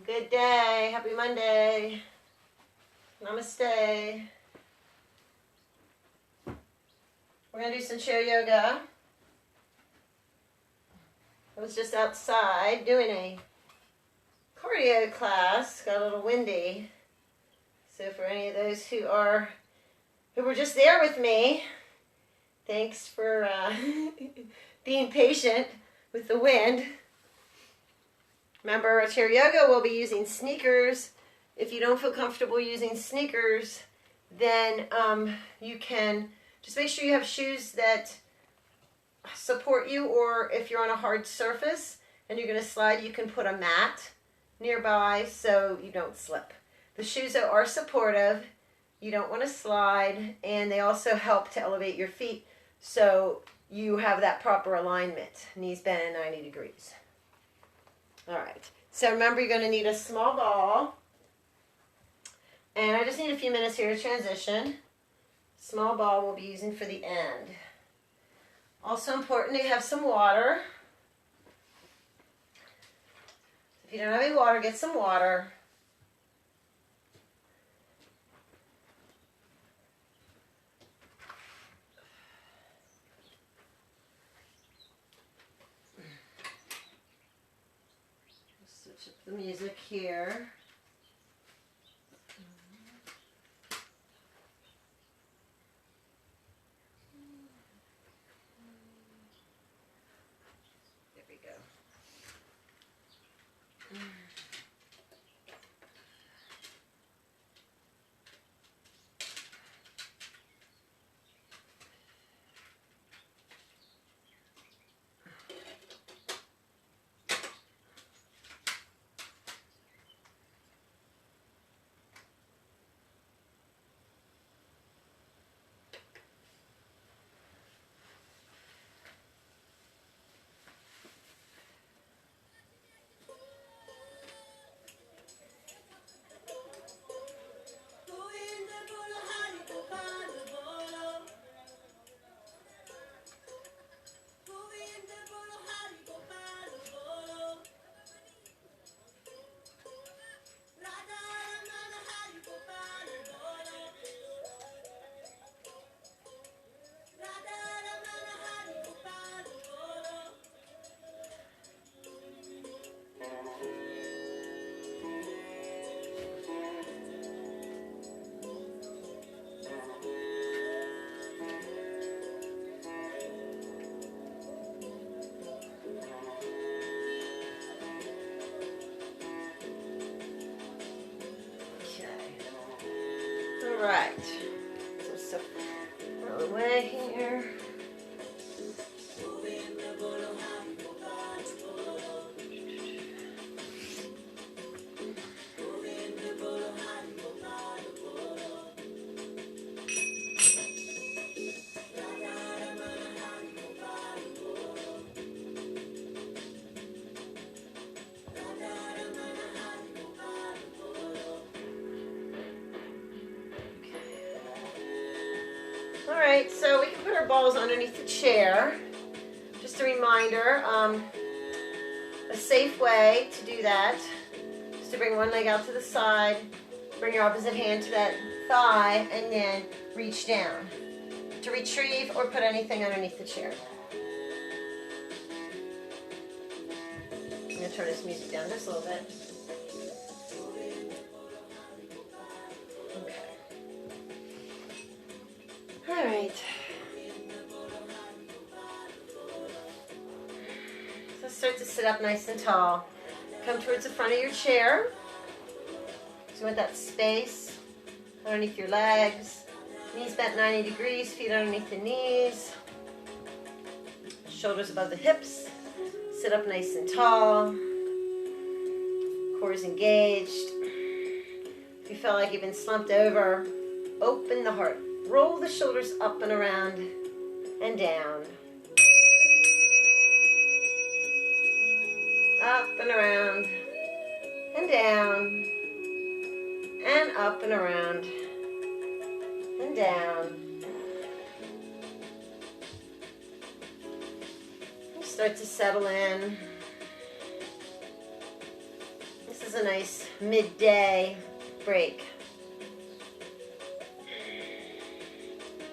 Good day. Happy Monday. Namaste. We're going to do some chair yoga. I was just outside doing a cardio class. Got a little windy. So for any of those who were just there with me, thanks for being patient with the wind. Remember, chair yoga, we'll be using sneakers. If you don't feel comfortable using sneakers, then you can just make sure you have shoes that support you, or if you're on a hard surface and you're going to slide, you can put a mat nearby so you don't slip. The shoes that are supportive, you don't want to slide, and they also help to elevate your feet so you have that proper alignment, knees bent at 90 degrees. All right, so remember, you're going to need a small ball, and I just need a few minutes here to transition. Small ball we'll be using for the end. Also important to have some water. If you don't have any water, get some water. Switch up the music here. Right, so step out of the way here. Alright, so we can put our balls underneath the chair. Just a reminder, a safe way to do that is to bring one leg out to the side, bring your opposite hand to that thigh, and then reach down to retrieve or put anything underneath the chair. I'm going to turn this music down just a little bit. All right. So start to sit up nice and tall. Come towards the front of your chair. So you want that space underneath your legs. Knees bent 90 degrees, feet underneath the knees. Shoulders above the hips. Sit up nice and tall. Core is engaged. If you feel like you've been slumped over, open the heart. Roll the shoulders up and around and down. Up and around and down. And up and around and down. And start to settle in. This This is a nice midday break.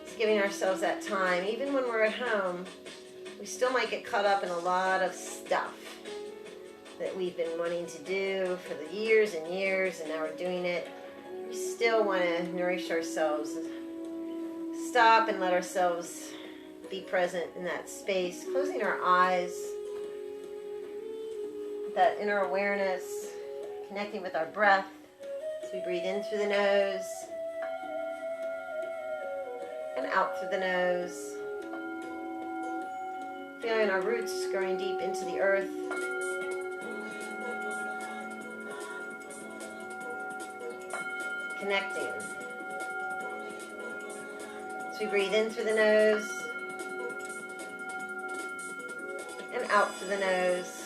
It's giving ourselves that time. Even when we're at home, we still might get caught up in a lot of stuff that we've been wanting to do for the years and years, and now we're doing it. We still want to nourish ourselves. Stop and let ourselves be present in that space, closing our eyes, that inner awareness, connecting with our breath as we breathe in through the nose and out through the nose. Feeling our roots growing deep into the earth. Connecting. As we breathe in through the nose and out through the nose.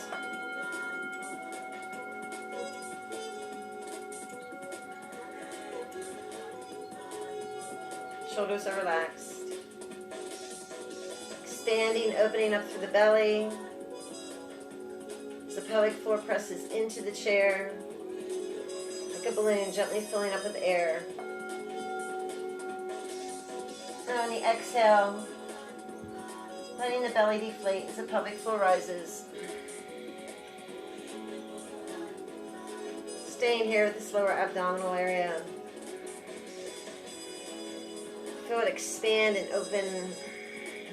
Shoulders are relaxed. Expanding, opening up through the belly. As the pelvic floor presses into the chair. Like a balloon, gently filling up with air. And on the exhale, letting the belly deflate as the pelvic floor rises. Staying here with this lower abdominal area. Feel it expand and open.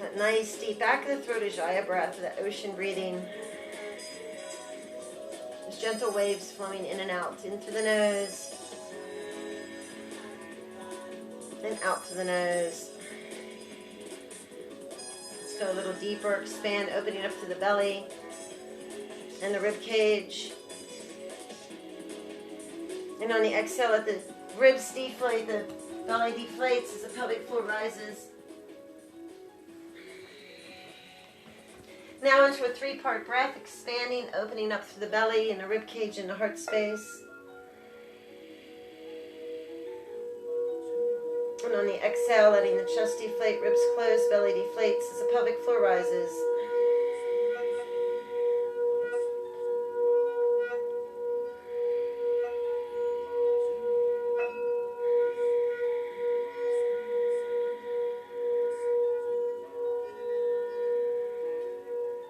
That nice deep back of the throat Ujjayi breath, that ocean breathing. There's gentle waves flowing in and out, in through the nose and out through the nose. Let's go a little deeper, expand, opening up through the belly and the rib cage. And on the exhale, let the ribs deflate, the belly deflates as the pelvic floor rises. Now into a 3-part breath, expanding, opening up through the belly and the rib cage and the heart space. And on the exhale, letting the chest deflate, ribs close, belly deflates as the pelvic floor rises.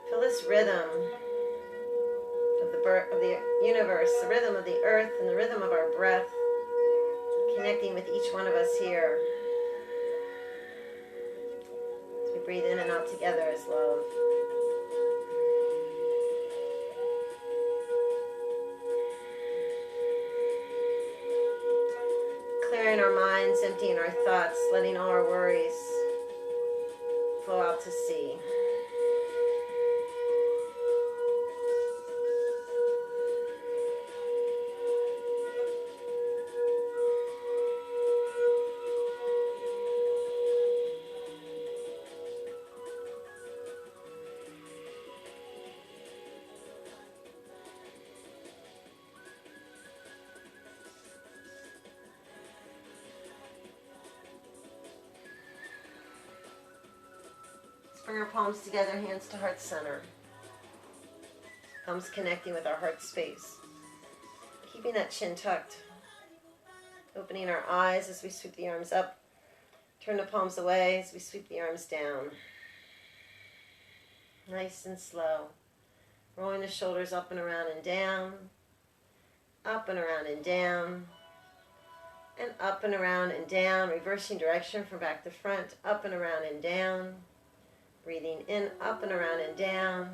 Feel this rhythm of the universe, the rhythm of the earth and the rhythm of our breath, connecting with each one of us here. As we breathe in and out together as love. Clearing our minds, emptying our thoughts, letting all our worries flow out to sea. Bring our palms together, hands to heart center. Thumbs connecting with our heart space. Keeping that chin tucked. Opening our eyes as we sweep the arms up. Turn the palms away as we sweep the arms down. Nice and slow. Rolling the shoulders up and around and down. Up and around and down. And up and around and down. Reversing direction from back to front. Up and around and down. Breathing in, up and around and down,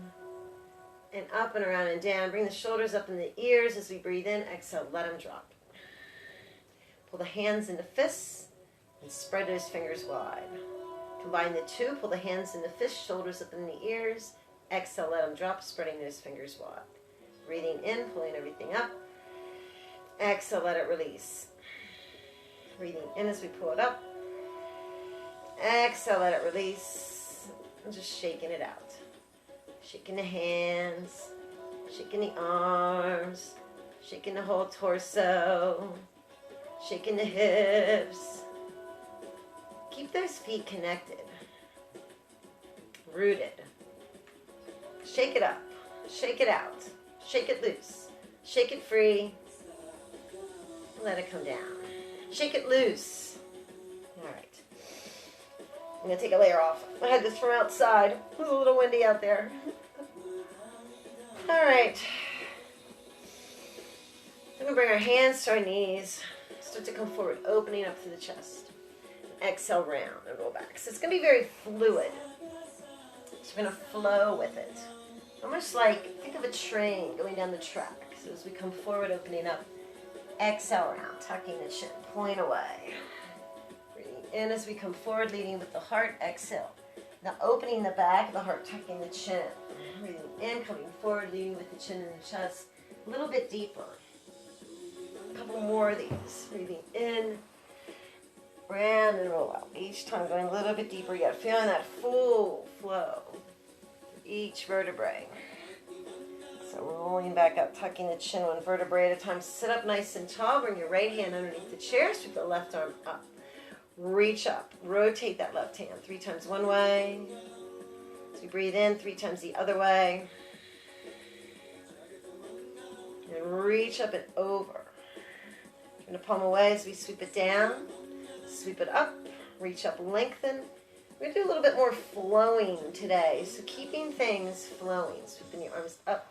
and up and around and down. Bring the shoulders up in the ears as we breathe in. Exhale, let them drop. Pull the hands into fists and spread those fingers wide. Combine the two, pull the hands into fists, shoulders up in the ears. Exhale, let them drop, spreading those fingers wide. Breathing in, pulling everything up. Exhale, let it release. Breathing in as we pull it up. Exhale, let it release. And just shaking it out. Shaking the hands, shaking the arms, shaking the whole torso, shaking the hips. Keep those feet connected, rooted. Shake it up, shake it out, shake it loose, shake it free, Let it come down. Shake it loose. All right. I'm going to take a layer off. I had this from outside. It was a little windy out there. All right. We're going to bring our hands to our knees. Start to come forward, opening up through the chest. Exhale, round and roll back. So it's going to be very fluid. So we're going to flow with it. Almost like, think of a train going down the track. So as we come forward, opening up, exhale around, tucking the chin, pulling away. Breathing in as we come forward, leading with the heart, exhale. Now opening the back of the heart, tucking the chin. Breathing in, coming forward, leading with the chin and the chest. A little bit deeper. A couple more of these. Breathing in, round and roll out. Each time going a little bit deeper yet, feeling that full flow. Each vertebrae. So rolling back up, tucking the chin one vertebrae at a time. Sit up nice and tall. Bring your right hand underneath the chair. Sweep the left arm up. Reach up. Rotate that left hand 3 times one way. As we breathe in, 3 times the other way. And reach up and over. Turn the palm away as we sweep it down. Sweep it up. Reach up, lengthen. We're going to do a little bit more flowing today. So keeping things flowing. Sweeping your arms up.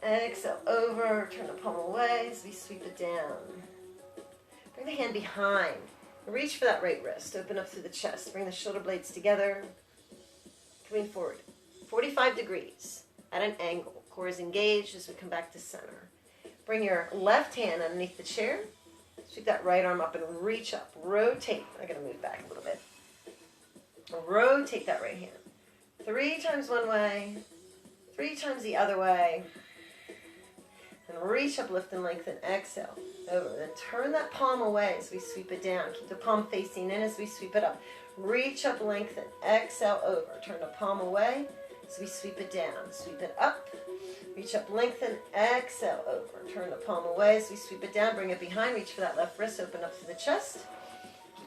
Exhale over. Turn the palm away as we sweep it down. Bring the hand behind. Reach for that right wrist. Open up through the chest. Bring the shoulder blades together. Coming forward. 45 degrees at an angle. Core is engaged as we come back to center. Bring your left hand underneath the chair. Sweep that right arm up and reach up. Rotate. I'm going to move back a little bit. Rotate that right hand. 3 times one way, 3 times the other way. And reach up, lift and lengthen. Exhale. Over. Then turn that palm away as we sweep it down. Keep the palm facing in as we sweep it up. Reach up, lengthen. Exhale, over. Turn the palm away as we sweep it down. Sweep it up. Reach up, lengthen. Exhale, over. Turn the palm away as we sweep it down. Bring it behind. Reach for that left wrist. Open up through the chest.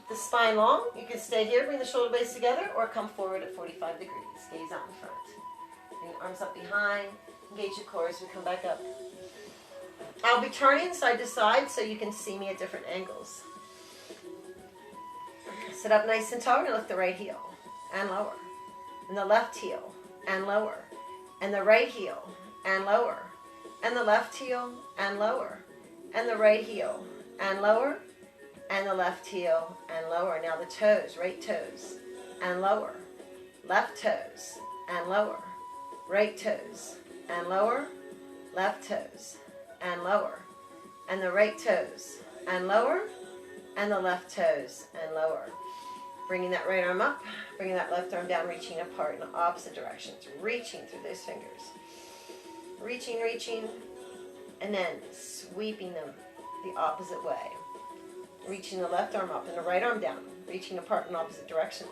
The spine long. You can stay here, bring the shoulder blades together, or come forward at 45 degrees. Gaze out in front. Bring your arms up behind. Engage your core as we come back up. I'll be turning side to side so you can see me at different angles. Sit up nice and tall. We're going to lift the right heel and lower. And the left heel and lower. And the right heel and lower. And the left heel and lower. And the right heel and lower. And the left heel and lower. Now the toes, right toes and lower. Left toes and lower. Right toes and lower. Left toes and lower. And the right toes and lower. And the left toes and lower. Bringing that right arm up. Bringing that left arm down, reaching apart in the opposite directions. Reaching through those fingers. Reaching, reaching. And then sweeping them the opposite way. Reaching the left arm up and the right arm down. Reaching apart in opposite directions.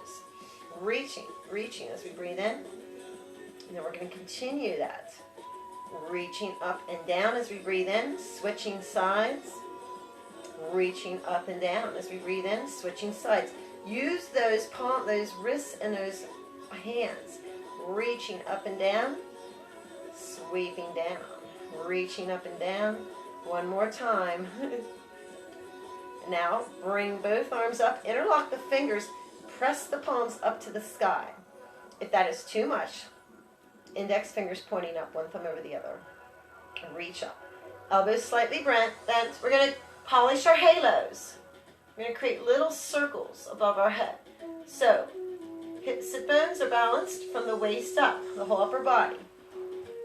Reaching, reaching as we breathe in. And then we're going to continue that. Reaching up and down as we breathe in. Switching sides. Reaching up and down as we breathe in. Switching sides. Use those those wrists and those hands. Reaching up and down. Sweeping down. Reaching up and down. One more time. Now, bring both arms up, interlock the fingers, press the palms up to the sky. If that is too much, index fingers pointing up, one thumb over the other. And reach up. Elbows slightly bent. We're going to polish our halos. We're going to create little circles above our head. So, sit bones are balanced from the waist up, the whole upper body.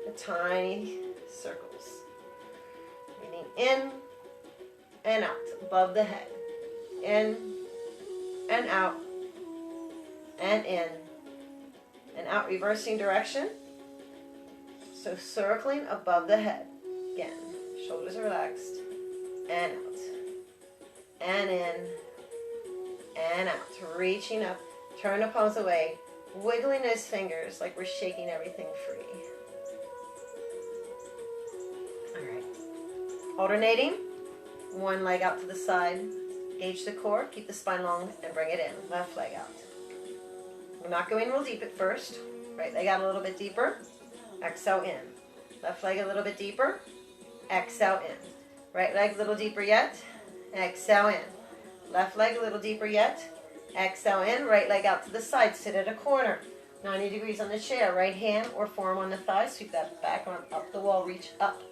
The tiny circles. Breathing in and out, above the head. In and out, and in, and out, reversing direction. So circling above the head. Again, shoulders are relaxed, and out, and in, and out. Reaching up, turn the palms away, wiggling those fingers like we're shaking everything free. All right, alternating. One leg out to the side. Engage the core. Keep the spine long and bring it in. Left leg out. We're not going real deep at first. Right leg out a little bit deeper. Exhale in. Left leg a little bit deeper. Exhale in. Right leg a little deeper yet. Exhale in. Left leg a little deeper yet. Exhale in. Right leg out to the side. Sit at a corner. 90 degrees on the chair. Right hand or forearm on the thigh. Sweep that back arm up the wall. Reach up.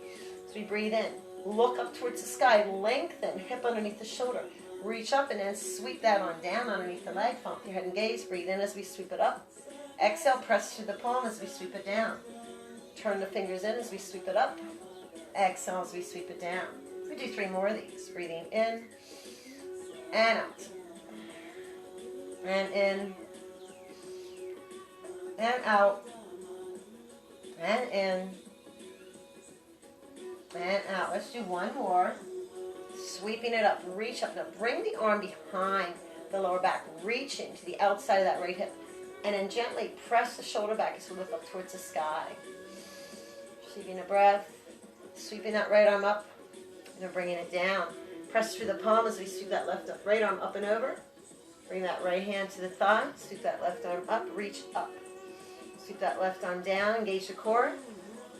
As we breathe in, look up towards the sky. Lengthen. Hip underneath the shoulder. Reach up and then sweep that on down underneath the leg. Pump your head and gaze. Breathe in as we sweep it up. Exhale. Press through the palm as we sweep it down. Turn the fingers in as we sweep it up. Exhale as we sweep it down. We do 3 more of these. Breathing in and out. And in and out and in and out. Let's do 1 more. Sweeping it up. Reach up. Now bring the arm behind the lower back. Reaching to the outside of that right hip. And then gently press the shoulder back as we look up towards the sky. Receiving a breath. Sweeping that right arm up. And then bringing it down. Press through the palm as we sweep that right arm up and over. Bring that right hand to the thigh. Sweep that left arm up. Reach up. Sweep that left arm down. Engage the core.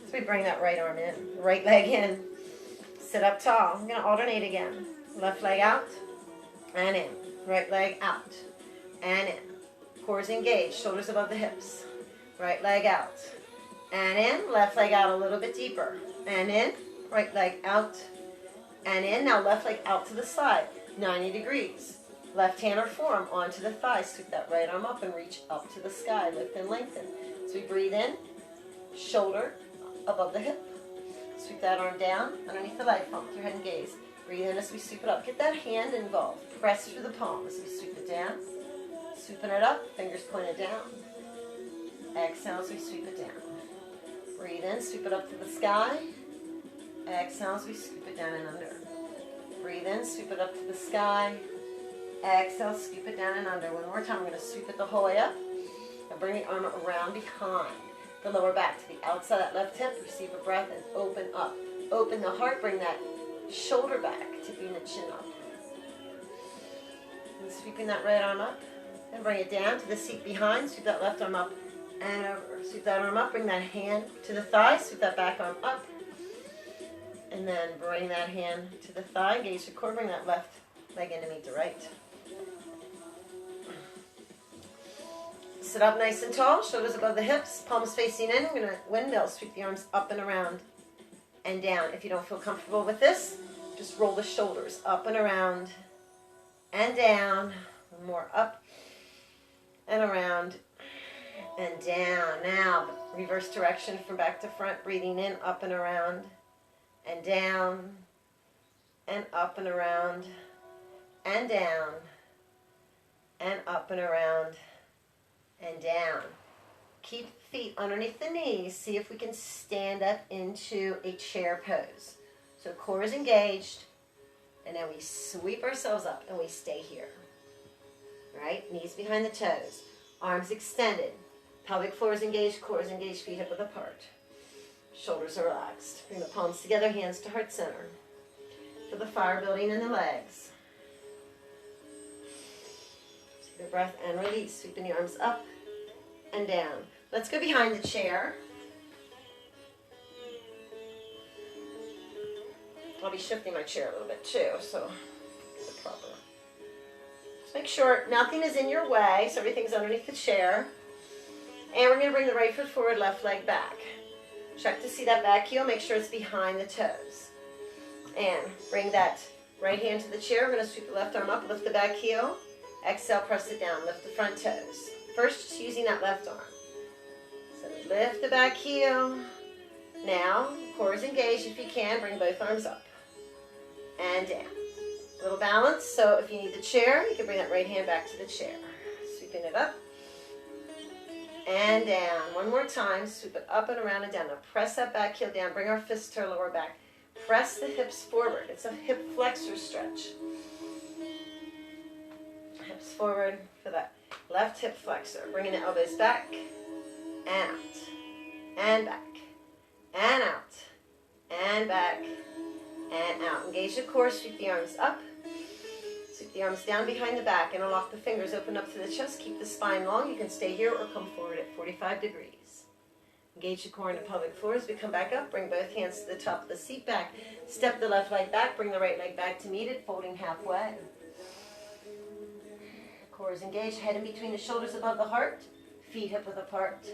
So we bring that right arm in. Right leg in. Sit up tall. I'm going to alternate again. Left leg out and in. Right leg out and in. Core is engaged. Shoulders above the hips. Right leg out and in. Left leg out a little bit deeper. And in. Right leg out and in. Now left leg out to the side. 90 degrees. Left hand or forearm onto the thigh. Sweep that right arm up and reach up to the sky. Lift and lengthen. So we breathe in. Shoulder above the hip. Sweep that arm down underneath the leg. Pump your head and gaze. Breathe in as we sweep it up. Get that hand involved. Press through the palm as we sweep it down. Sweeping it up. Fingers pointed down. Exhale as we sweep it down. Breathe in. Sweep it up to the sky. Exhale as we sweep it down and under. Breathe in. Sweep it up to the sky. Exhale. Sweep it down and under. One more time. I'm going to sweep it the whole way up. And bring the arm around behind the lower back to the outside of that left hip. Receive a breath and open up. Open the heart. Bring that shoulder back, tipping the chin up. And sweeping that right arm up. And bring it down to the seat behind. Sweep that left arm up and over. Sweep that arm up. Bring that hand to the thigh. Sweep that back arm up. And then bring that hand to the thigh. Engage the core. Bring that left leg in to meet the right. Sit up nice and tall, shoulders above the hips, palms facing in. I'm going to windmill, sweep the arms up and around and down. If you don't feel comfortable with this, just roll the shoulders up and around and down. One more, up and around and down. Now, reverse direction from back to front, breathing in, up and around and down and up and around and down and up and around and down. Keep feet underneath the knees. See if we can stand up into a chair pose. So core is engaged, and then we sweep ourselves up and we stay here. Right? Knees behind the toes. Arms extended. Pelvic floor is engaged, core is engaged, feet hip width apart. Shoulders are relaxed. Bring the palms together, hands to heart center. For the fire building in the legs. Take a breath and release. Sweeping the arms up and down. Let's go behind the chair. I'll be shifting my chair a little bit too, so get it proper. Just make sure nothing is in your way, so everything's underneath the chair. And we're going to bring the right foot forward, left leg back. Check to see that back heel. Make sure it's behind the toes. And bring that right hand to the chair. We're going to sweep the left arm up, lift the back heel. Exhale, press it down, lift the front toes. First, just using that left arm. So lift the back heel. Now, core is engaged. If you can, bring both arms up and down. A little balance, so if you need the chair, you can bring that right hand back to the chair. Sweeping it up and down. One more time, sweep it up and around and down. Now press that back heel down. Bring our fists to our lower back. Press the hips forward. It's a hip flexor stretch. Hips forward for that left hip flexor. Bringing the elbows back and out and back and out and back and out. Engage the core. Sweep the arms up. Sweep the arms down behind the back. Interlock the fingers. Open up to the chest. Keep the spine long. You can stay here or come forward at 45 degrees. Engage the core into pelvic floor as we come back up. Bring both hands to the top of the seat back. Step the left leg back. Bring the right leg back to meet it, folding halfway. Core is engaged. Head in between the shoulders above the heart. Feet hip width apart.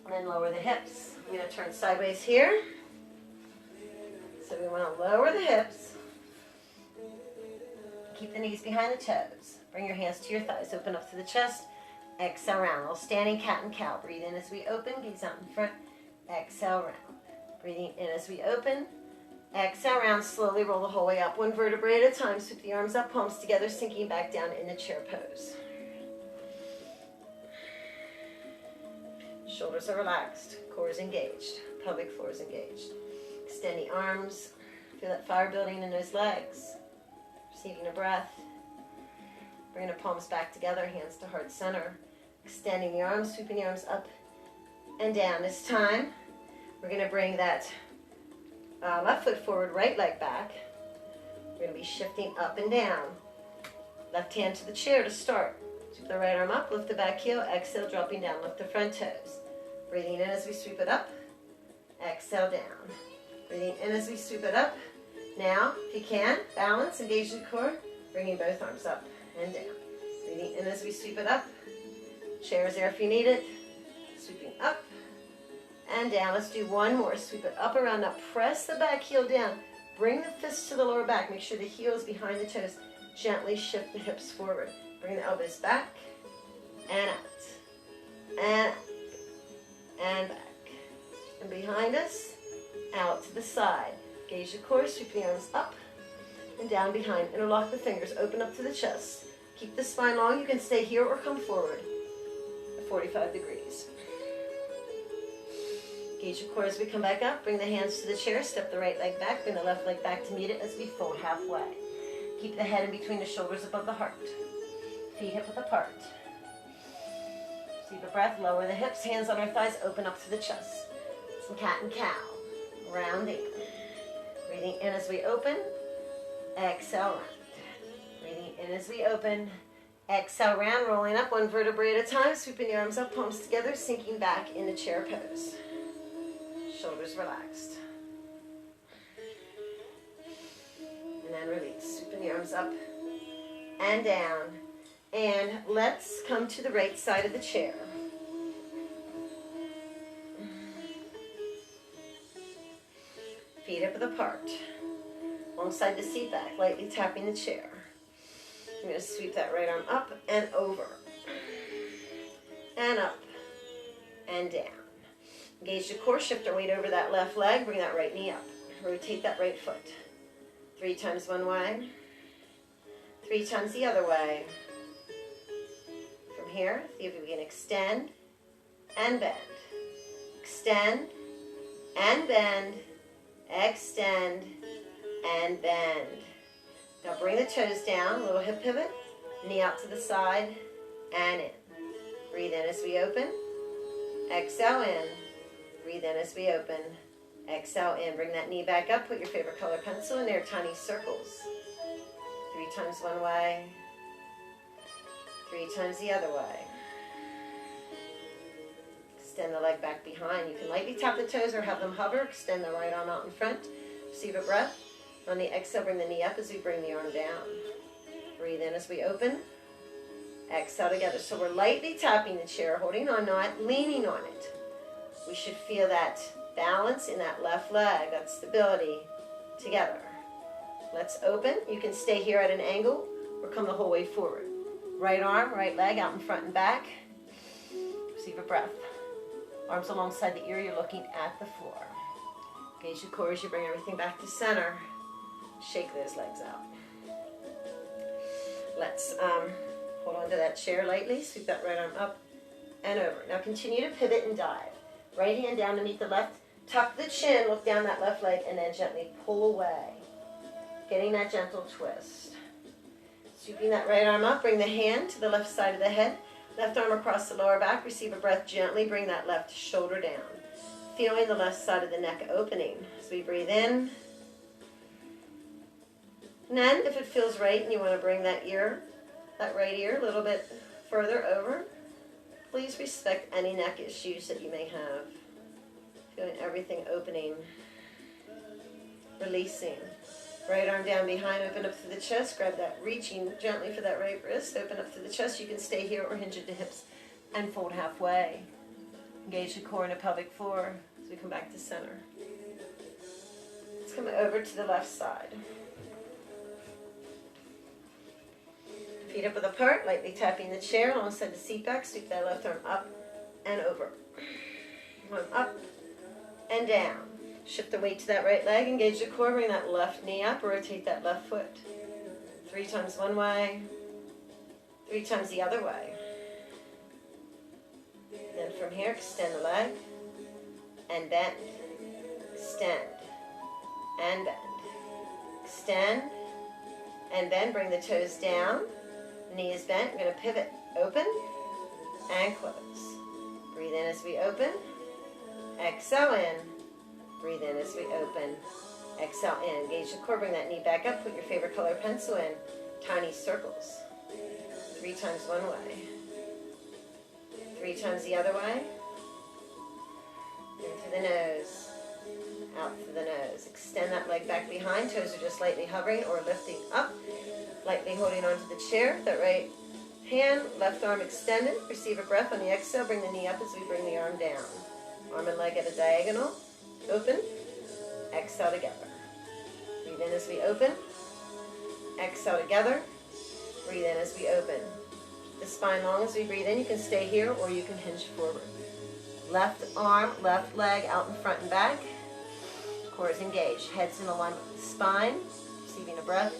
And then lower the hips. I'm going to turn sideways here. So we want to lower the hips. Keep the knees behind the toes. Bring your hands to your thighs. Open up to the chest. Exhale round. Little standing cat and cow. Breathe in as we open. Gaze out in front. Exhale round. Breathing in as we open. Exhale round. Slowly roll the whole way up. One vertebrae at a time. Sweep the arms up. Palms together. Sinking back down in the chair pose. Shoulders are relaxed. Core is engaged. Pelvic floor is engaged. Extend the arms. Feel that fire building in those legs. Receiving a breath. Bring the palms back together, hands to heart center. Extending the arms, sweeping the arms up and down. This time, we're going to bring that left foot forward, right leg back. We're going to be shifting up and down. Left hand to the chair to start. Sweep the right arm up, lift the back heel, exhale, dropping down, lift the front toes. Breathing in as we sweep it up, exhale down. Breathing in as we sweep it up. Now, if you can, balance, engage the core, bringing both arms up and down. Breathing in as we sweep it up. Chair is there if you need it. Sweeping up and down. Let's do one more. Sweep it up around. Now press the back heel down. Bring the fists to the lower back. Make sure the heel is behind the toes. Gently shift the hips forward. Bring the elbows back and out. And out. And back. And behind us, out to the side. Engage the core. Sweep the arms up and down behind. Interlock the fingers. Open up to the chest. Keep the spine long. You can stay here or come forward at 45 degrees. Engage your core as we come back up. Bring the hands to the chair. Step the right leg back. Bring the left leg back to meet it as we fold halfway. Keep the head in between the shoulders above the heart. Feet hip width apart. Receive a breath. Lower the hips. Hands on our thighs. Open up to the chest. Some cat and cow. Rounding. Breathing in as we open. Exhale round. Breathing in as we open. Exhale round. Rolling up one vertebrae at a time. Sweeping the arms up, palms together. Sinking back in the chair pose. Shoulders relaxed. And then release. Sweeping the arms up and down. And let's come to the right side of the chair. Feet hip width apart. Alongside the seat back, lightly tapping the chair. I'm going to sweep that right arm up and over. And up. And down. Engage the core, shift our weight over that left leg, bring that right knee up. Rotate that right foot. 3 times one way. 3 times the other way. From here, see if we can extend and bend. Extend and bend. Extend and bend. Now bring the toes down, a little hip pivot, knee out to the side and in. Breathe in as we open. Exhale in. Breathe in as we open. Exhale in. Bring that knee back up. Put your favorite color pencil in there. Tiny circles. 3 times one way. 3 times the other way. Extend the leg back behind. You can lightly tap the toes or have them hover. Extend the right arm out in front. Receive a breath. On the exhale, bring the knee up as we bring the arm down. Breathe in as we open. Exhale together. So we're lightly tapping the chair, holding on, not leaning on it. We should feel that balance in that left leg, that stability together. Let's open. You can stay here at an angle or come the whole way forward. Right arm, right leg out in front and back. Receive a breath. Arms alongside the ear, you're looking at the floor. Engage your core as you bring everything back to center. Shake those legs out. Let's hold on to that chair lightly. Sweep that right arm up and over. Now continue to pivot and dive. Right hand down to meet the left. Tuck the chin, look down that left leg, and then gently pull away. Getting that gentle twist. Sweeping that right arm up, bring the hand to the left side of the head. Left arm across the lower back. Receive a breath. Gently bring that left shoulder down. Feeling the left side of the neck opening. As we breathe in. And then, if it feels right and you want to bring that ear, that right ear, a little bit further over. Please respect any neck issues that you may have. Feeling everything opening, releasing. Right arm down behind, open up through the chest. Grab that, reaching gently for that right wrist. Open up through the chest. You can stay here or hinge at the hips and fold halfway. Engage the core and the pelvic floor as we come back to center. Let's come over to the left side. Feet up with apart, lightly tapping the chair alongside the seat back. Sweep that left arm up and over. One up and down. Shift the weight to that right leg. Engage the core. Bring that left knee up. Rotate that left foot. 3 times one way. 3 times the other way. Then from here, extend the leg and bend. Extend and bend. Extend and bend. Bring the toes down. Knee is bent. We're going to pivot. Open and close. Breathe in as we open. Exhale in. Breathe in as we open. Exhale in. Engage the core. Bring that knee back up. Put your favorite color pencil in. Tiny circles. 3 times one way. 3 times the other way. In through the nose. Out through the nose. Extend that leg back behind. Toes are just lightly hovering or lifting up. Lightly holding onto the chair. That right hand, left arm extended. Receive a breath on the exhale. Bring the knee up as we bring the arm down. Arm and leg at a diagonal. Open. Exhale together. Breathe in as we open. Exhale together. Breathe in as we open. The spine long as we breathe in. You can stay here or you can hinge forward. Left arm, left leg out in front and back. Core is engaged. Head's in alignment with the spine. Receiving a breath.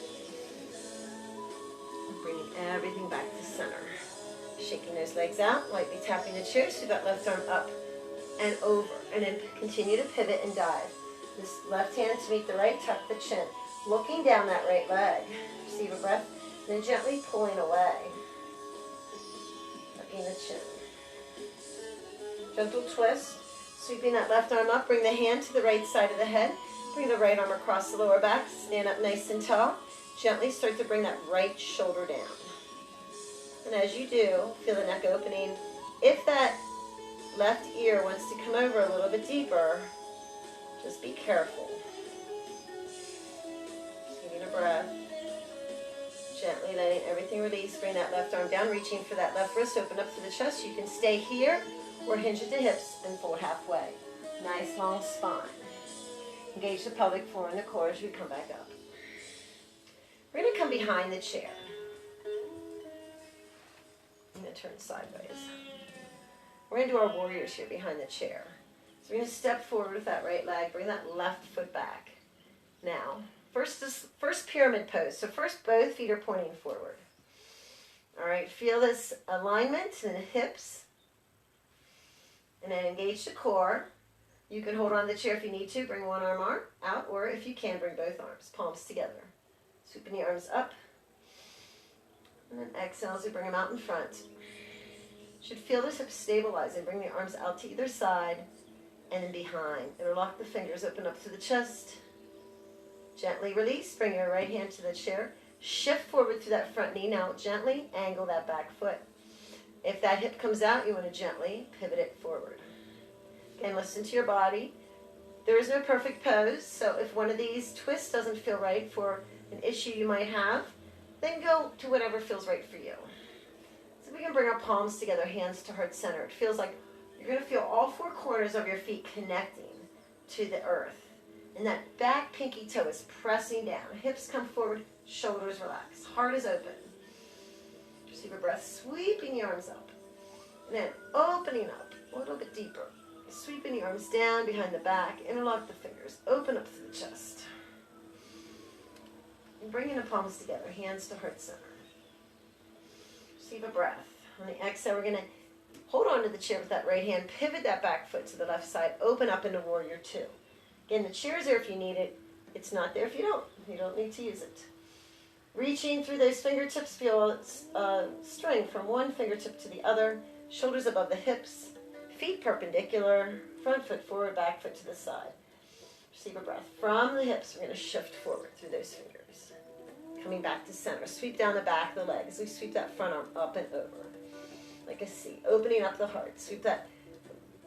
Bringing everything back to center. Shaking those legs out. Lightly tapping the chair. So that left arm up and over. And then continue to pivot and dive. This left hand to meet the right. Tuck the chin. Looking down that right leg. Receive a breath. Then gently pulling away. Tucking the chin. Gentle twist. Sweeping that left arm up. Bring the hand to the right side of the head. Bring the right arm across the lower back. Stand up nice and tall. Gently start to bring that right shoulder down. And as you do, feel the neck opening. If that left ear wants to come over a little bit deeper, just be careful. Just giving a breath. Gently letting everything release. Bring that left arm down, reaching for that left wrist. Open up to the chest. You can stay here or hinge at the hips and fold halfway. Nice long spine. Engage the pelvic floor and the core as we come back up. We're going to come behind the chair. I'm going to turn sideways. We're going to do our warriors here behind the chair. So we're going to step forward with that right leg. Bring that left foot back. Now, first pyramid pose. So first both feet are pointing forward. All right, feel this alignment in the hips. And then engage the core. You can hold on to the chair if you need to. Bring one arm out, or if you can, bring both arms, palms together. Sweeping the arms up. And then exhale as we bring them out in front. Should feel the hips stabilizing. Bring the arms out to either side and then behind. Interlock the fingers, open up to the chest. Gently release. Bring your right hand to the chair. Shift forward through that front knee. Now gently angle that back foot. If that hip comes out, you want to gently pivot it forward. Again, listen to your body. There is no perfect pose, so if one of these twists doesn't feel right for an issue you might have, then go to whatever feels right for you. So we can bring our palms together, hands to heart center. It feels like you're going to feel all 4 corners of your feet connecting to the earth. And that back pinky toe is pressing down. Hips come forward, shoulders relax. Heart is open. Receive a breath, sweeping the arms up. And then opening up a little bit deeper. Sweeping the arms down behind the back. Interlock the fingers. Open up to the chest. And bringing the palms together, hands to heart center. Receive a breath. On the exhale, we're going to hold on to the chair with that right hand. Pivot that back foot to the left side. Open up into warrior 2. Again, the chair is there if you need it. It's not there if you don't. You don't need to use it. Reaching through those fingertips, feel string from one fingertip to the other. Shoulders above the hips. Feet perpendicular. Front foot forward, back foot to the side. Receive a breath. From the hips, we're going to shift forward through those fingers. Coming back to center. Sweep down the back of the leg as we sweep that front arm up and over. like a C. Opening up the heart. Sweep that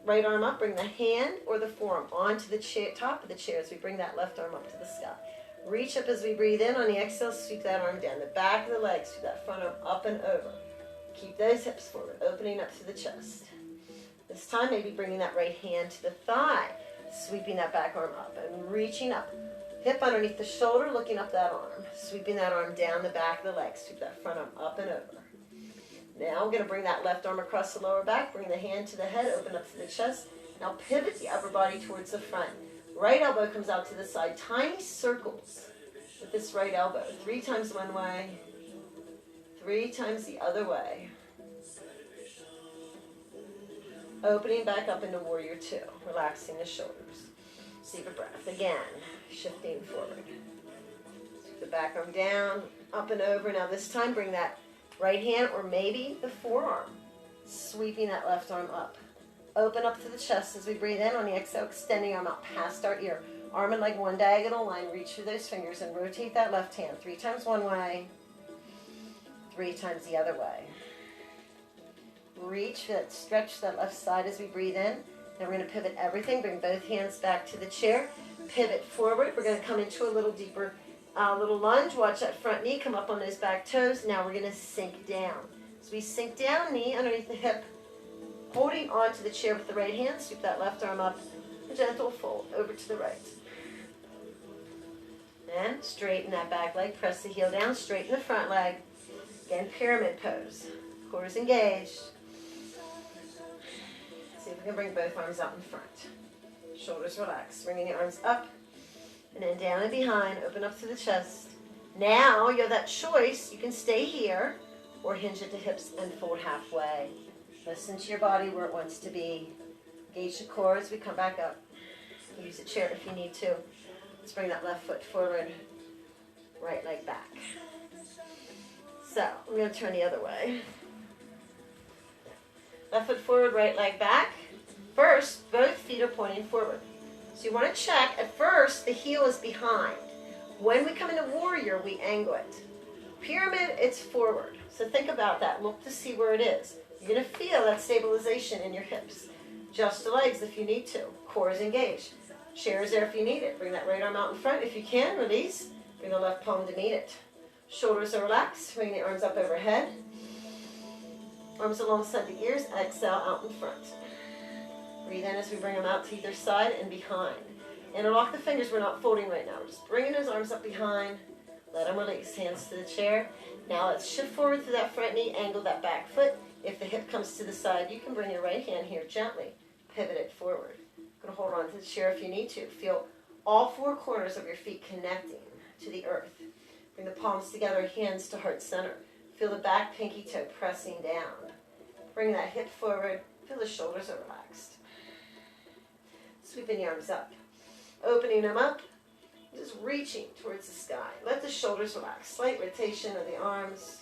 right arm up. Bring the hand or the forearm onto the chair, top of the chair as we bring that left arm up to the sky. Reach up as we breathe in. On the exhale, sweep that arm down. The back of the leg, sweep that front arm up and over. Keep those hips forward, opening up to the chest. This time, maybe bringing that right hand to the thigh, sweeping that back arm up and reaching up. Hip underneath the shoulder, looking up that arm. Sweeping that arm down the back of the leg. Sweep that front arm up and over. Now we're going to bring that left arm across the lower back. Bring the hand to the head, open up to the chest. Now pivot the upper body towards the front. Right elbow comes out to the side. Tiny circles with this right elbow. 3 times one way. 3 times the other way. Opening back up into Warrior 2. Relaxing the shoulders. Deep breath. Again, shifting forward. Sweep the back arm down, up and over. Now this time, bring that right hand or maybe the forearm. Sweeping that left arm up. Open up to the chest as we breathe in. On the exhale, extending arm out past our ear. Arm and leg one diagonal line. Reach through those fingers and rotate that left hand. 3 times one way. 3 times the other way. Reach that, stretch that left side as we breathe in. Then we're going to pivot everything. Bring both hands back to the chair. Pivot forward. We're going to come into a little deeper little lunge. Watch that front knee come up on those back toes. Now we're going to sink down. As we sink down, knee underneath the hip, holding onto the chair with the right hand. Sweep that left arm up. A gentle fold over to the right. And straighten that back leg. Press the heel down. Straighten the front leg. Again, pyramid pose. Core is engaged. See if we can bring both arms out in front. Shoulders relaxed. Bringing the arms up and then down and behind. Open up to the chest. Now you have that choice. You can stay here or hinge at the hips and fold halfway. Listen to your body where it wants to be. Engage the core as we come back up. Use a chair if you need to. Let's bring that left foot forward. Right leg back. So we're going to turn the other way. Left foot forward, right leg back. First, both feet are pointing forward. So you want to check, at first, the heel is behind. When we come into warrior, we angle it. Pyramid, it's forward. So think about that. Look to see where it is. You're going to feel that stabilization in your hips. Adjust the legs if you need to. Core is engaged. Chair is there if you need it. Bring that right arm out in front. If you can, release. Bring the left palm to meet it. Shoulders are relaxed. Bring the arms up overhead. Arms alongside the ears. Exhale out in front. Breathe in as we bring them out to either side and behind. Interlock the fingers. We're not folding right now. We're just bringing those arms up behind. Let them release. Hands to the chair. Now let's shift forward through that front knee. Angle that back foot. If the hip comes to the side, you can bring your right hand here gently. Pivot it forward. Going to hold on to the chair if you need to. Feel all 4 corners of your feet connecting to the earth. Bring the palms together, hands to heart center. Feel the back pinky toe pressing down. Bring that hip forward. Feel the shoulders are relaxed. Sweeping the arms up. Opening them up. Just reaching towards the sky. Let the shoulders relax. Slight rotation of the arms.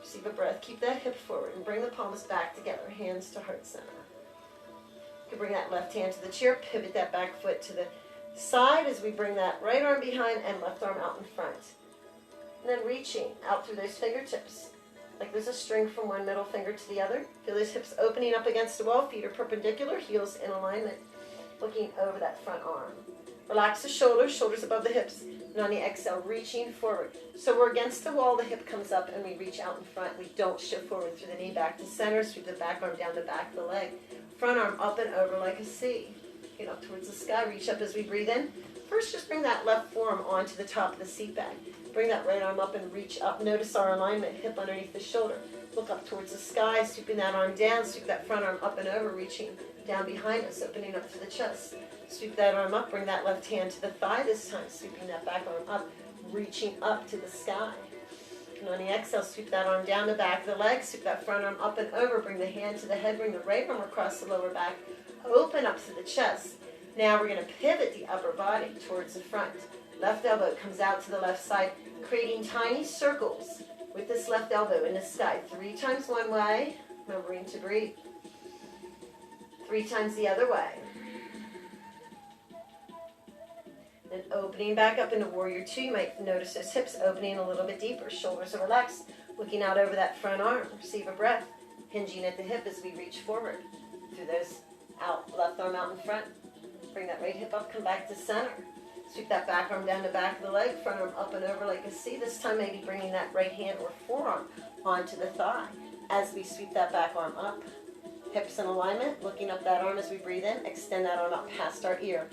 Receive a breath. Keep that hip forward and bring the palms back together. Hands to heart center. You can bring that left hand to the chair. Pivot that back foot to the side as we bring that right arm behind and left arm out in front. And then reaching out through those fingertips. Like there's a string from one middle finger to the other. Feel those hips opening up against the wall. Feet are perpendicular. Heels in alignment. Looking over that front arm. Relax the shoulders. Shoulders above the hips. And on the exhale, reaching forward. So we're against the wall. The hip comes up and we reach out in front. We don't shift forward through the knee back to center. Sweep the back arm down the back of the leg. Front arm up and over like a C. Get up towards the sky. Reach up as we breathe in. First, just bring that left forearm onto the top of the seat bag. Bring that right arm up and reach up. Notice our alignment, hip underneath the shoulder. Look up towards the sky, sweeping that arm down. Sweep that front arm up and over, reaching down behind us, opening up to the chest. Sweep that arm up. Bring that left hand to the thigh this time. Sweeping that back arm up, reaching up to the sky. And on the exhale, sweep that arm down the back of the leg. Sweep that front arm up and over. Bring the hand to the head. Bring the right arm across the lower back. Open up to the chest. Now we're going to pivot the upper body towards the front. Left elbow comes out to the left side, creating tiny circles with this left elbow in the sky. 3 times one way, remembering to breathe. 3 times the other way. Then opening back up into Warrior 2. You might notice those hips opening a little bit deeper. Shoulders are relaxed, looking out over that front arm. Receive a breath. hinging at the hip as we reach forward. Through those out, left arm out in front. Bring that right hip up, come back to center. Sweep that back arm down the back of the leg, front arm up and over like a C. This time maybe bringing that right hand or forearm onto the thigh as we sweep that back arm up. Hips in alignment, looking up that arm as we breathe in. Extend that arm up past our ear.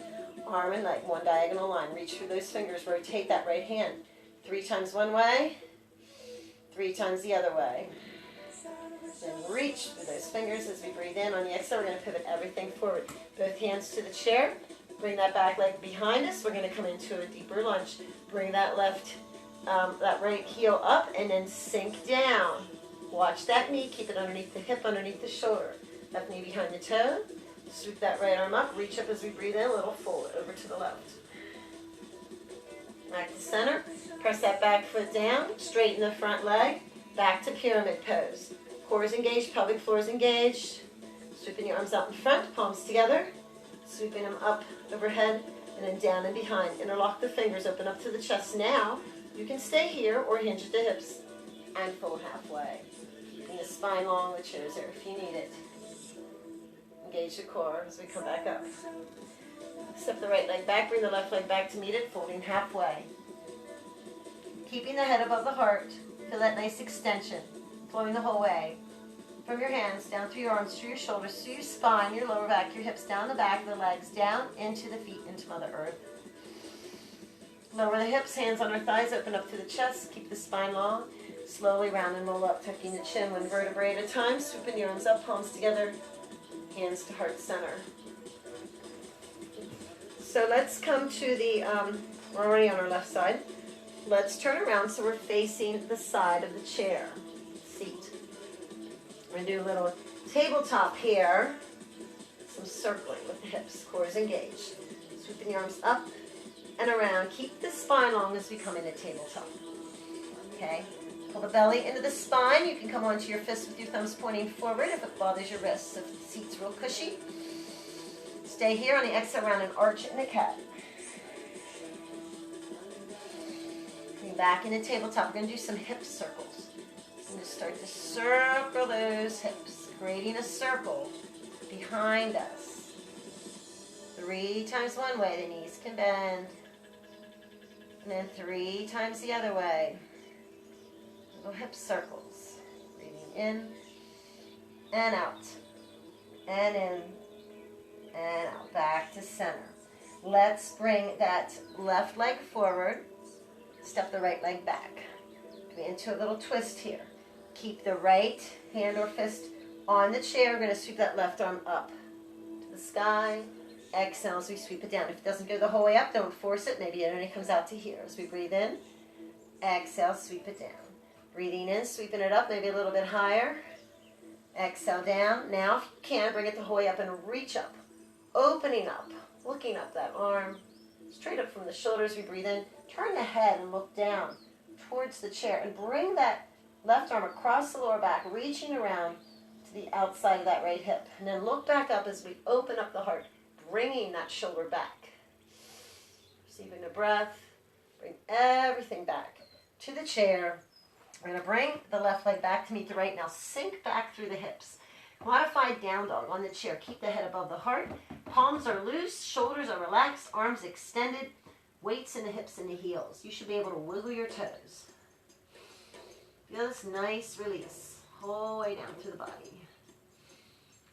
Arm and leg, one diagonal line. Reach through those fingers, rotate that right hand. 3 times one way, 3 times the other way. Then reach through those fingers as we breathe in. On the exhale, we're going to pivot everything forward. Both hands to the chair. Bring that back leg behind us. We're going to come into a deeper lunge. Bring that that right heel up and then sink down. Watch that knee. Keep it underneath the hip, underneath the shoulder. Left knee behind the toe. Sweep that right arm up. Reach up as we breathe in. A little forward, over to the left. Back to center. Press that back foot down. Straighten the front leg. Back to pyramid pose. Core is engaged, pelvic floor is engaged. Sweeping your arms out in front, palms together. Sweeping them up overhead and then down and behind. Interlock the fingers, open up to the chest. Now, you can stay here or hinge at the hips and fold halfway. Keeping the spine long, the chair's there if you need it. Engage the core as we come back up. Step the right leg back, bring the left leg back to meet it, folding halfway. Keeping the head above the heart. Feel that nice extension. Flowing the whole way. From your hands, down through your arms, through your shoulders, through your spine, your lower back, your hips, down the back of the legs, down into the feet, into Mother Earth. Lower the hips, hands on our thighs, open up to the chest, keep the spine long. Slowly round and roll up, tucking the chin one vertebrae at a time, swooping your arms up, palms together, hands to heart center. So let's come to the, we're already on our left side. Let's turn around so we're facing the side of the chair. Seat. We're going to do a little tabletop here. Some circling with the hips. Core is engaged. Sweeping your arms up and around. Keep the spine long as we come into tabletop. Okay? Pull the belly into the spine. You can come onto your fists with your thumbs pointing forward if it bothers your wrists. If the seat's real cushy. Stay here on the exhale, round and arch in the cat. Coming back into tabletop. We're going to do some hip circles. I'm going to start to circle those hips, creating a circle behind us. 3 times one way, the knees can bend. And then 3 times the other way. Little hip circles. Breathing in and out. And in and out. Back to center. Let's bring that left leg forward. Step the right leg back. Into a little twist here. Keep the right hand or fist on the chair. We're going to sweep that left arm up to the sky. Exhale as we sweep it down. If it doesn't go the whole way up, don't force it. Maybe it only comes out to here. As we breathe in, exhale, sweep it down. Breathing in, sweeping it up, maybe a little bit higher. Exhale down. Now, if you can, bring it the whole way up and reach up. Opening up, looking up that arm. Straight up from the shoulders, we breathe in. Turn the head and look down towards the chair. And bring that left arm across the lower back, reaching around to the outside of that right hip. And then look back up as we open up the heart, bringing that shoulder back. Receiving a breath. Bring everything back to the chair. We're going to bring the left leg back to meet the right. Now sink back through the hips. Modified down dog on the chair. Keep the head above the heart. Palms are loose. Shoulders are relaxed. Arms extended. Weights in the hips and the heels. You should be able to wiggle your toes. Feel this nice release. Whole way down through the body.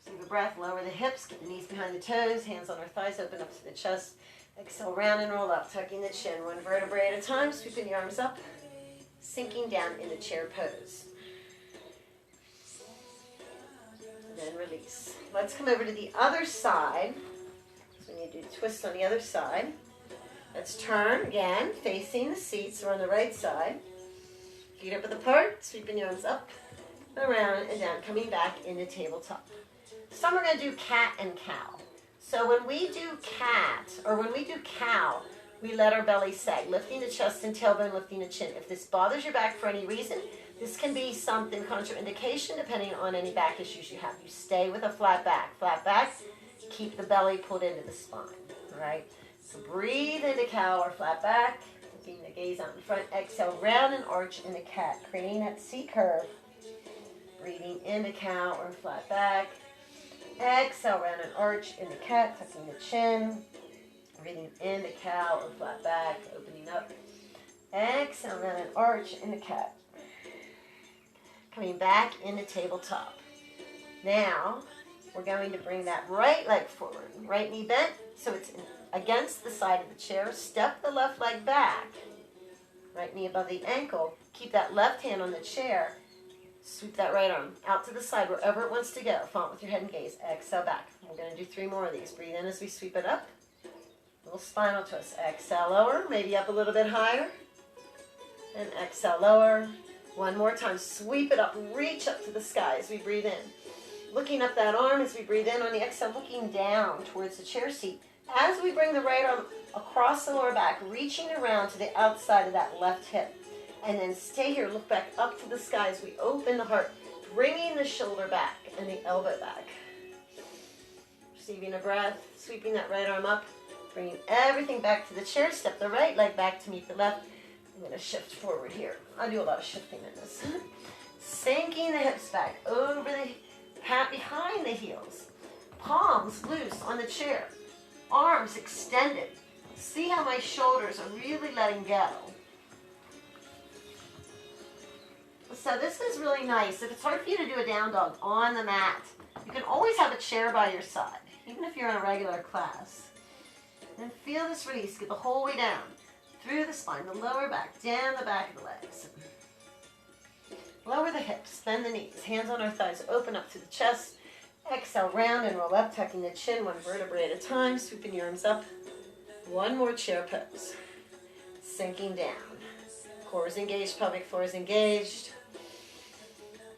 Receive a breath. Lower the hips. Get the knees behind the toes. Hands on our thighs. Open up to the chest. Exhale, round and roll up. Tucking the chin. One vertebrae at a time. Sweeping your arms up. Sinking down into chair pose. Then release. Let's come over to the other side. So we need to do a twist on the other side. Let's turn again, facing the seat. So we're on the right side. Feet up at the apart, sweeping your arms up, around, and down. Coming back into tabletop. This time we're going to do cat and cow. So when we do cat, or when we do cow, we let our belly sag, lifting the chest and tailbone, lifting the chin. If this bothers your back for any reason, this can be something contraindication depending on any back issues you have. You stay with a flat back. Flat back, keep the belly pulled into the spine. All right? So breathe into cow or flat back, keeping the gaze out in front. Exhale, round and arch into cat, creating that C curve. Breathing into cow or flat back. Exhale, round and arch into cat, tucking the chin. Breathing into cow or flat back, opening up. Exhale, round and arch into cat. Coming back into tabletop. Now, we're going to bring that right leg forward. Right knee bent, so it's against the side of the chair. Step the left leg back. Right knee above the ankle. Keep that left hand on the chair. Sweep that right arm out to the side, wherever it wants to go. Follow it with your head and gaze. Exhale back. We're going to do 3 more of these. Breathe in as we sweep it up. Little spinal twist. Exhale, lower. Maybe up a little bit higher. And exhale, lower. One more time. Sweep it up. Reach up to the sky as we breathe in. Looking up that arm as we breathe in. On the exhale, looking down towards the chair seat. As we bring the right arm across the lower back, reaching around to the outside of that left hip. And then stay here. Look back up to the sky as we open the heart. Bringing the shoulder back and the elbow back. Receiving a breath. Sweeping that right arm up. Bringing everything back to the chair. Step the right leg back to meet the left. I'm going to shift forward here. I do a lot of shifting in this. Sinking the hips back over the pat behind the heels. Palms loose on the chair. Arms extended. See how my shoulders are really letting go. So this is really nice. If it's hard for you to do a down dog on the mat, you can always have a chair by your side, even if you're in a regular class. And feel this release. Get the whole way down. Through the spine, the lower back, down the back of the legs. Lower the hips, bend the knees, hands on our thighs, open up to the chest. Exhale, round and roll up, tucking the chin, 1 vertebrae at a time, sweeping your arms up. 1 more chair pose. Sinking down. Core is engaged, pelvic floor is engaged.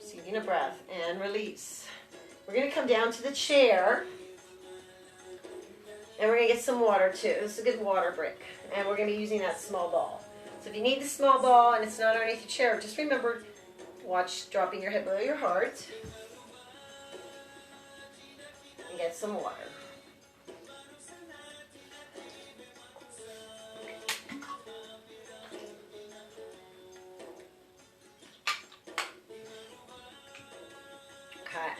Receiving a breath and release. We're going to come down to the chair. And we're going to get some water too. This is a good water break. And we're going to be using that small ball. So if you need the small ball and it's not underneath your chair, just remember, watch dropping your head below your heart. And get some water. Okay.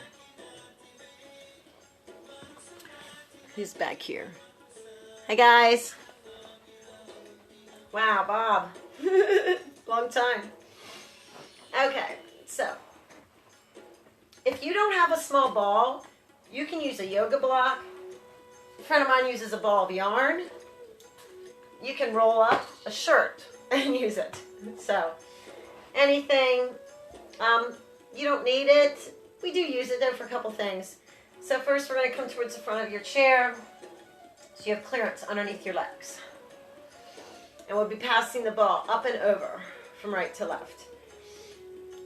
Who's back here? Hi guys. Wow, Bob. Long time. Okay, so if you don't have a small ball, you can use a yoga block. A friend of mine uses a ball of yarn. You can roll up a shirt and use it. So anything, you don't need it. We do use it though for a couple things. So first we're going to come towards the front of your chair so you have clearance underneath your legs. And we'll be passing the ball up and over from right to left.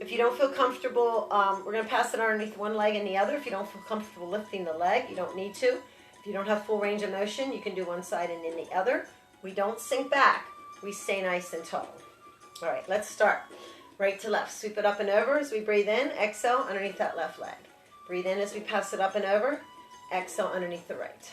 If you don't feel comfortable, we're going to pass it underneath one leg and the other. If you don't feel comfortable lifting the leg, you don't need to. If you don't have full range of motion, you can do one side and then the other. We don't sink back. We stay nice and tall. All right, let's start. Right to left. Sweep it up and over as we breathe in. Exhale underneath that left leg. Breathe in as we pass it up and over. Exhale underneath the right.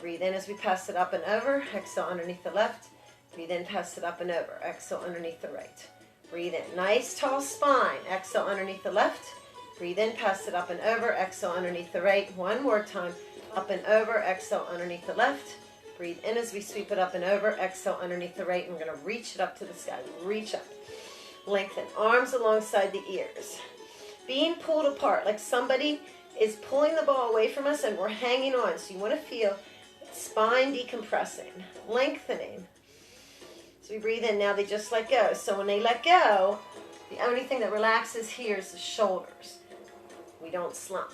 Breathe in as we pass it up and over. Exhale underneath the left. Breathe in, pass it up and over. Exhale underneath the right. Breathe in. Nice tall spine. Exhale underneath the left. Breathe in, pass it up and over. Exhale underneath the right. 1 more time. Up and over. Exhale underneath the left. Breathe in as we sweep it up and over. Exhale underneath the right. And we're going to reach it up to the sky. Reach up. Lengthen. Arms alongside the ears. Being pulled apart like somebody is pulling the ball away from us and we're hanging on. So you want to feel spine decompressing. Lengthening. So we breathe in, now they just let go. So when they let go, the only thing that relaxes here is the shoulders. We don't slump.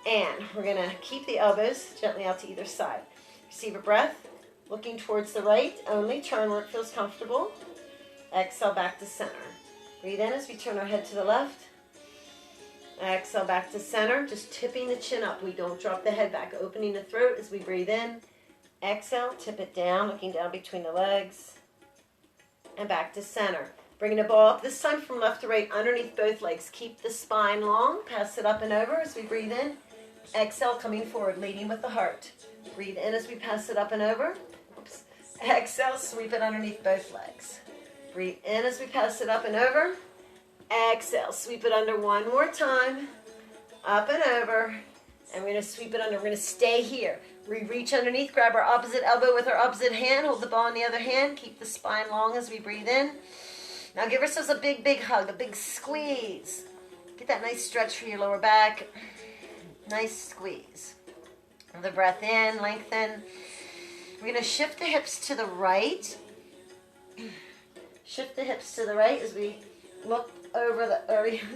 And we're going to keep the elbows gently out to either side. Receive a breath, looking towards the right only. Turn where it feels comfortable. Exhale back to center. Breathe in as we turn our head to the left. Exhale back to center, just tipping the chin up. We don't drop the head back, opening the throat as we breathe in. Exhale, tip it down, looking down between the legs. And back to center. Bringing the ball up, this time from left to right, underneath both legs. Keep the spine long. Pass it up and over as we breathe in. Exhale, coming forward, leading with the heart. Breathe in as we pass it up and over. Oops. Exhale, sweep it underneath both legs. Breathe in as we pass it up and over. Exhale, sweep it under one more time. Up and over. And we're going to sweep it under. We're going to stay here. We reach underneath, grab our opposite elbow with our opposite hand, hold the ball in the other hand, keep the spine long as we breathe in. Now give ourselves a big, big hug, a big squeeze. Get that nice stretch for your lower back. Nice squeeze. Another breath in, lengthen. We're going to shift the hips to the right. Shift the hips to the right as we look over the,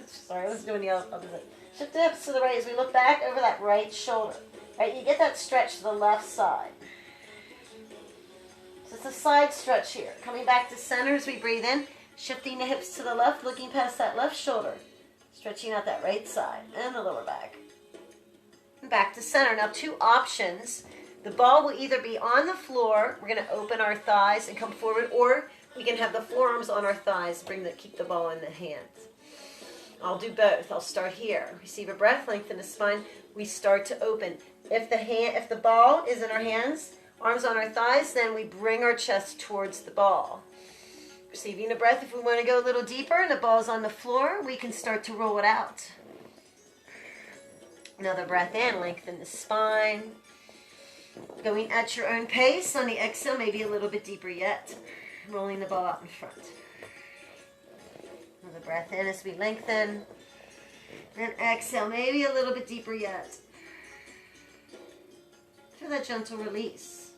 sorry, let's do the opposite. Shift the hips to the right as we look back over that right shoulder. Right, you get that stretch to the left side. So it's a side stretch here. Coming back to center as we breathe in. Shifting the hips to the left, looking past that left shoulder. Stretching out that right side and the lower back. And back to center. Now 2 options. The ball will either be on the floor. We're going to open our thighs and come forward. Or we can have the forearms on our thighs. Keep the ball in the hands. I'll do both. I'll start here. Receive a breath, lengthen the spine. We start to open. If the ball is in our hands, arms on our thighs, then we bring our chest towards the ball. Receiving a breath. If we want to go a little deeper and the ball's on the floor, we can start to roll it out. Another breath in, lengthen the spine. Going at your own pace. On the exhale, maybe a little bit deeper yet. Rolling the ball out in front. Another breath in as we lengthen. And exhale, maybe a little bit deeper yet. Feel that gentle release.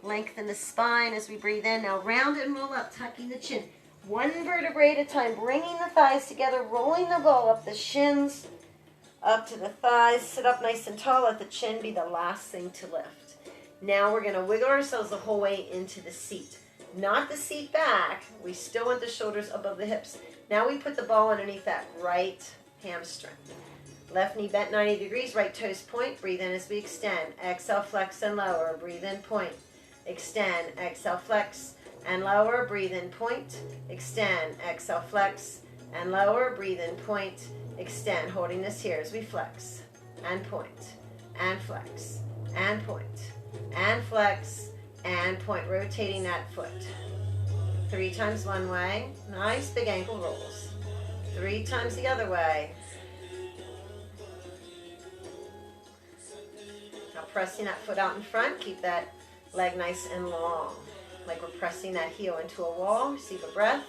Lengthen the spine as we breathe in. Now round and roll up, tucking the chin. 1 vertebrae at a time, bringing the thighs together, rolling the ball up the shins, up to the thighs. Sit up nice and tall. Let the chin be the last thing to lift. Now we're going to wiggle ourselves the whole way into the seat. Not the seat back. We still want the shoulders above the hips. Now we put the ball underneath that right hamstring. Left knee bent 90 degrees, right toes point. Breathe in as we extend. Exhale, flex and lower. Breathe in, point. Extend. Exhale, flex and lower. Breathe in, point. Extend. Exhale, flex and lower. Breathe in, point. Extend. Holding this here as we flex and point and flex and point and flex and point. Rotating that foot. 3 times one way. Nice big ankle rolls. 3 times the other way. Now pressing that foot out in front. Keep that leg nice and long. Like we're pressing that heel into a wall. Receive a breath.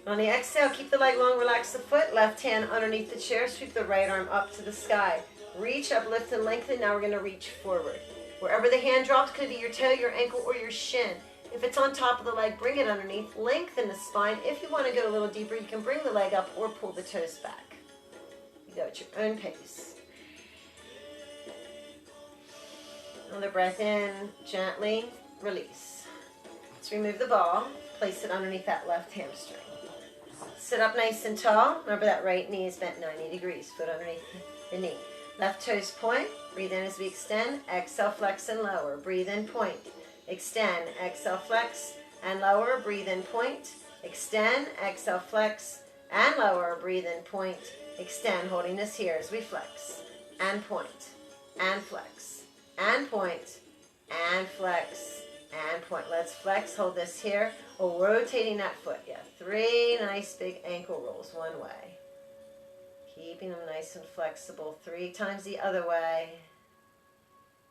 On the exhale, keep the leg long. Relax the foot. Left hand underneath the chair. Sweep the right arm up to the sky. Reach up, lift, and lengthen. Now we're going to reach forward. Wherever the hand drops, could be your toe, your ankle, or your shin. If it's on top of the leg, bring it underneath. Lengthen the spine. If you want to go a little deeper, you can bring the leg up or pull the toes back. You go at your own pace. Another breath in. Gently release. Let's remove the ball. Place it underneath that left hamstring. Sit up nice and tall. Remember that right knee is bent 90 degrees. Foot underneath the knee. Left toes point. Breathe in as we extend. Exhale, flex and lower. Breathe in, point. Extend. Exhale, flex and lower. Breathe in, point. Extend. Exhale, flex and lower. Breathe in, point. Extend. Holding this here as we flex and point and flex and point and flex and point. Let's flex. Hold this here. Oh, rotating that foot. Yeah. 3 nice big ankle rolls one way. Keeping them nice and flexible. 3 times the other way.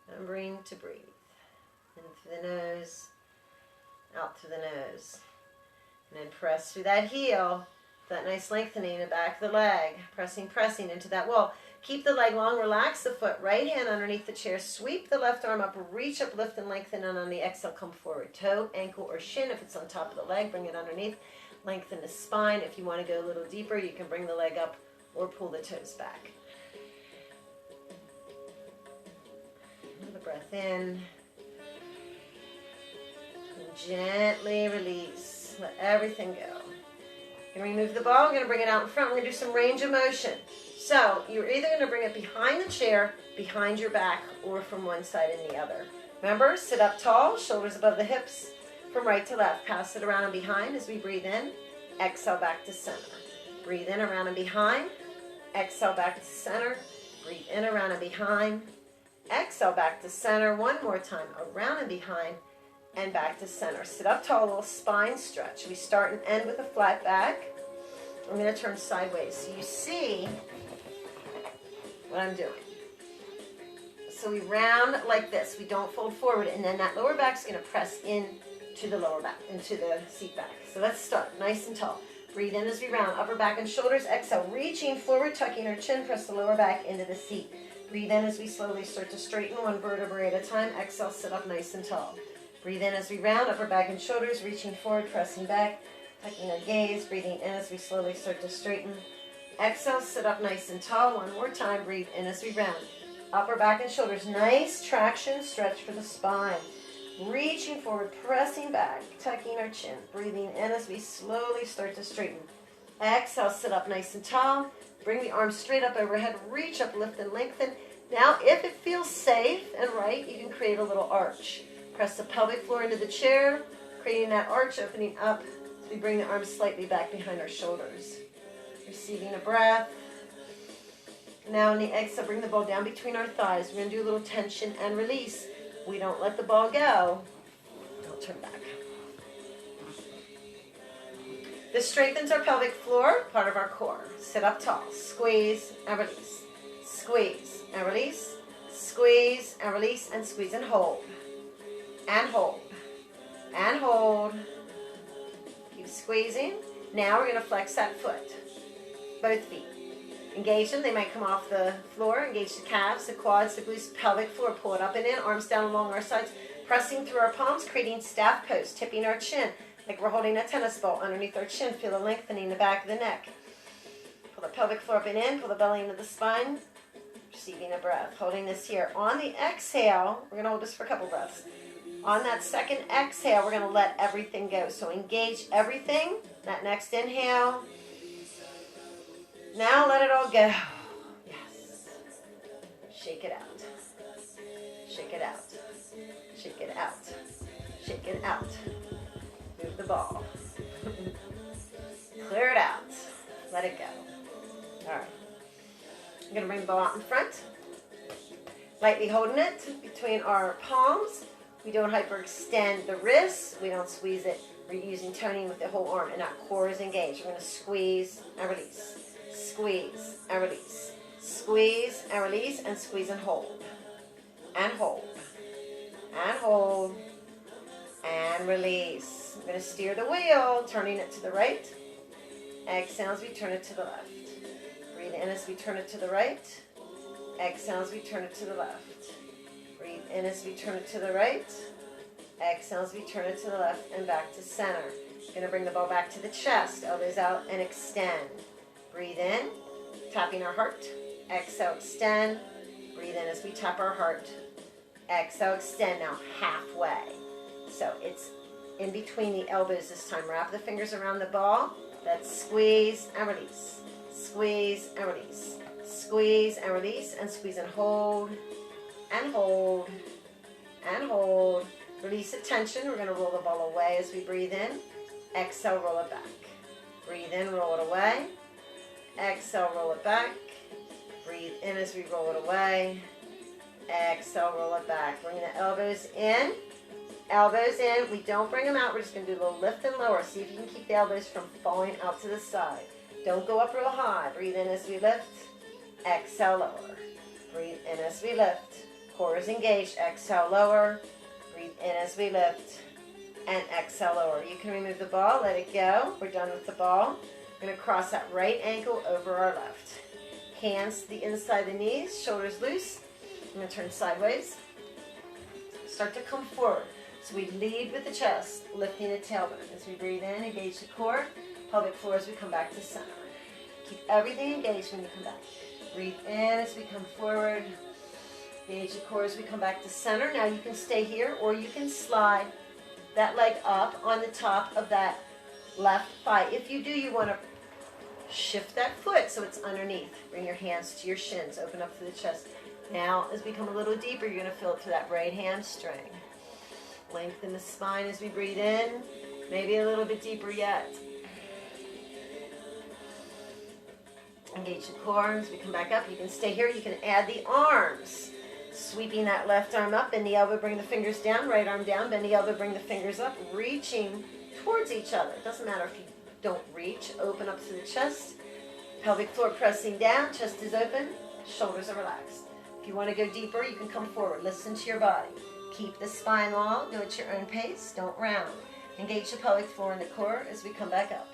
Remembering to breathe. In through the nose, out through the nose. And then press through that heel. That nice lengthening in the back of the leg. Pressing into that wall. Keep the leg long. Relax the foot. Right hand underneath the chair. Sweep the left arm up. Reach up, lift, and lengthen. And on the exhale, come forward. Toe, ankle, or shin. If it's on top of the leg, bring it underneath. Lengthen the spine. If you want to go a little deeper, you can bring the leg up or pull the toes back. Another breath in. And gently release. Let everything go. We're going to remove the ball. We're going to bring it out in front. We're going to do some range of motion. So you're either going to bring it behind the chair, behind your back, or from one side and the other. Remember, sit up tall, shoulders above the hips, from right to left. Pass it around and behind as we breathe in. Exhale back to center. Breathe in, around and behind. Exhale back to center. Breathe in, around and behind. Exhale back to center. One more time. Around and behind. And back to center. Sit up tall, a little spine stretch. We start and end with a flat back. I'm going to turn sideways so you see what I'm doing. So we round like this. We don't fold forward, and then that lower back's going to press in to the lower back, into the seat back. So let's start nice and tall. Breathe in as we round, upper back and shoulders. Exhale, reaching forward, tucking our chin, press the lower back into the seat. Breathe in as we slowly start to straighten one vertebrae at a time. Exhale, sit up nice and tall. Breathe in as we round, upper back and shoulders, reaching forward, pressing back, tucking our gaze. Breathing in as we slowly start to straighten. Exhale, sit up nice and tall. One more time, breathe in as we round. Upper back and shoulders, nice traction, stretch for the spine. Reaching forward, pressing back, tucking our chin. Breathing in as we slowly start to straighten. Exhale, sit up nice and tall. Bring the arms straight up overhead, reach up, lift and lengthen. Now, if it feels safe and right, you can create a little arch. Press the pelvic floor into the chair, creating that arch, opening up as we bring the arms slightly back behind our shoulders. Receiving a breath. Now on the exhale, bring the ball down between our thighs. We're going to do a little tension and release. We don't let the ball go. Don't turn back. This strengthens our pelvic floor, part of our core. Sit up tall. Squeeze and release. Squeeze and release. Squeeze and release and squeeze and hold. And hold. And hold. Keep squeezing. Now we're going to flex that foot. Both feet. Engage them. They might come off the floor. Engage the calves, the quads, the glutes, pelvic floor. Pull it up and in. Arms down along our sides. Pressing through our palms, creating staff pose. Tipping our chin like we're holding a tennis ball underneath our chin. Feel the lengthening in the back of the neck. Pull the pelvic floor up and in. Pull the belly into the spine. Receiving a breath. Holding this here. On the exhale, we're going to hold this for a couple breaths. On that second exhale, we're going to let everything go. So engage everything. That next inhale. Now let it all go. Yes. Shake it out. Shake it out. Shake it out. Shake it out. Move the ball. Clear it out. Let it go. All right. I'm going to bring the ball out in front. Lightly holding it between our palms. We don't hyperextend the wrists. We don't squeeze it. We're using toning with the whole arm, and that core is engaged. We're going to squeeze and release. Squeeze and release. Squeeze and release and squeeze and hold. And hold. And hold. And release. I'm going to steer the wheel, turning it to the right. Exhale as we turn it to the left. Breathe in as we turn it to the right. Exhale as we turn it to the left. Breathe in as we turn it to the right. Exhale as we turn it to the left and back to center. Going to bring the ball back to the chest. Elbows out and extend. Breathe in, tapping our heart. Exhale, extend. Breathe in as we tap our heart. Exhale, extend. Now halfway. So it's in between the elbows this time. Wrap the fingers around the ball. Let's squeeze and release. Squeeze and release. Squeeze and release and squeeze and hold. And hold. And hold. Release the tension. We're going to roll the ball away as we breathe in. Exhale, roll it back. Breathe in, roll it away. Exhale, roll it back. Breathe in as we roll it away. Exhale, roll it back. Bring the elbows in. Elbows in. We don't bring them out. We're just going to do a little lift and lower. See if you can keep the elbows from falling out to the side. Don't go up real high. Breathe in as we lift. Exhale, lower. Breathe in as we lift. Core is engaged. Exhale, lower. Breathe in as we lift. And exhale, lower. You can remove the ball. Let it go. We're done with the ball. We're going to cross that right ankle over our left. Hands to the inside of the knees. Shoulders loose. I'm going to turn sideways. Start to come forward. So we lead with the chest, lifting the tailbone. As we breathe in, engage the core. Pelvic floor as we come back to center. Keep everything engaged when you come back. Breathe in as we come forward. Engage the core as we come back to center. Now you can stay here or you can slide that leg up on the top of that left thigh. If you do, you want to shift that foot so it's underneath. Bring your hands to your shins. Open up to the chest. Now, as we come a little deeper, you're going to feel it to that right hamstring. Lengthen the spine as we breathe in. Maybe a little bit deeper yet. Engage the core as we come back up. You can stay here. You can add the arms. Sweeping that left arm up. Bend the elbow, bring the fingers down. Right arm down. Bend the elbow, bring the fingers up. Reaching towards each other. It doesn't matter if you Don't reach. Open up to the chest. Pelvic floor pressing down. Chest is open. Shoulders are relaxed. If you want to go deeper, you can come forward. Listen to your body. Keep the spine long. Do it at your own pace. Don't round. Engage the pelvic floor and the core as we come back up.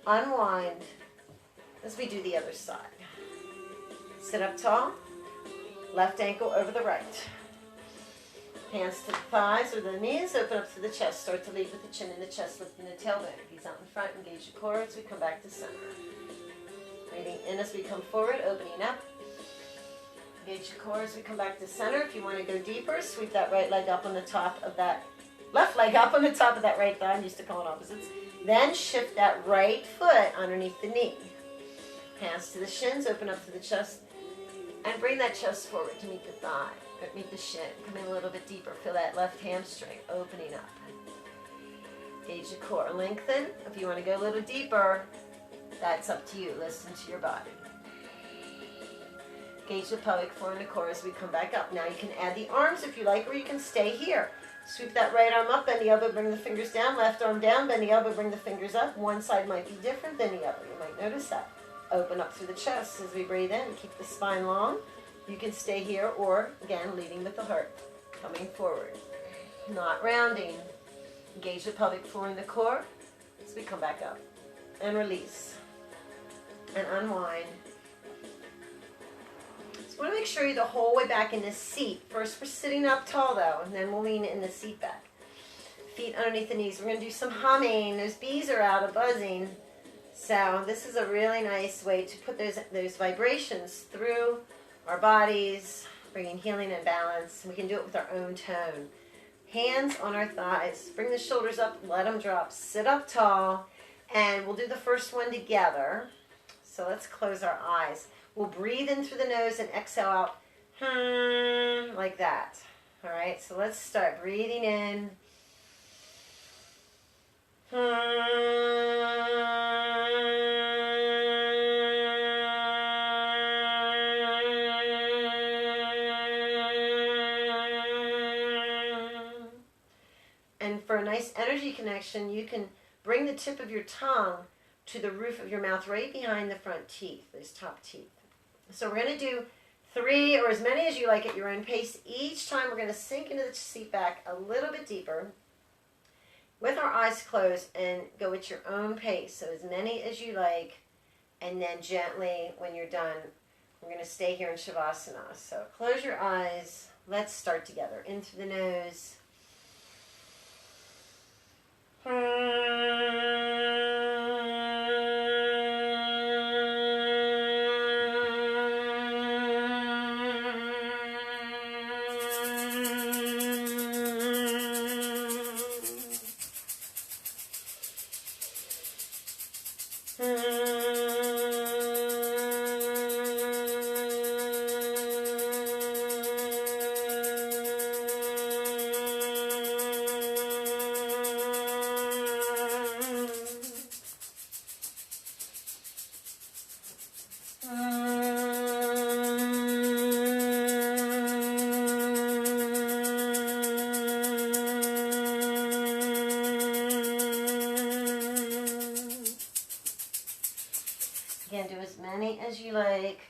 Unwind as we do the other side. Sit up tall. Left ankle over the right. Hands to the thighs or the knees. Open up to the chest. Start to lead with the chin in the chest, lifting the tailbone. Knees out in front. Engage the core as we come back to center. Breathing in as we come forward. Opening up. Engage your core as we come back to center. If you want to go deeper, sweep that right leg up on the top of that, left leg up on the top of that right thigh. I'm used to calling opposites. Then shift that right foot underneath the knee. Hands to the shins, open up to the chest, and bring that chest forward to meet the thigh, or meet the shin. Come in a little bit deeper. Feel that left hamstring opening up. Engage your core. Lengthen. If you want to go a little deeper, that's up to you. Listen to your body. Engage the pelvic floor and the core as we come back up. Now you can add the arms if you like, or you can stay here. Sweep that right arm up, bend the elbow, bring the fingers down. Left arm down, bend the elbow, bring the fingers up. One side might be different than the other. You might notice that. Open up through the chest as we breathe in. Keep the spine long. You can stay here, or again, leading with the heart. Coming forward. Not rounding. Engage the pelvic floor and the core as we come back up. And release. And unwind. So I want to make sure you're the whole way back in this seat. First, we're sitting up tall, though, and then we'll lean in the seat back. Feet underneath the knees. We're going to do some humming. Those bees are out, buzzing. So this is a really nice way to put those vibrations through our bodies, bringing healing and balance. We can do it with our own tone. Hands on our thighs. Bring the shoulders up. Let them drop. Sit up tall. And we'll do the first one together. So let's close our eyes. We'll breathe in through the nose and exhale out like that. All right, so let's start breathing in. And for a nice energy connection, you can bring the tip of your tongue to the roof of your mouth right behind the front teeth, those top teeth. So we're going to do 3 or as many as you like at your own pace. Each time we're going to sink into the seat back a little bit deeper with our eyes closed and go at your own pace. So as many as you like, and then gently when you're done, we're going to stay here in Shavasana. So close your eyes. Let's start together. In through the nose. Again, do as many as you like.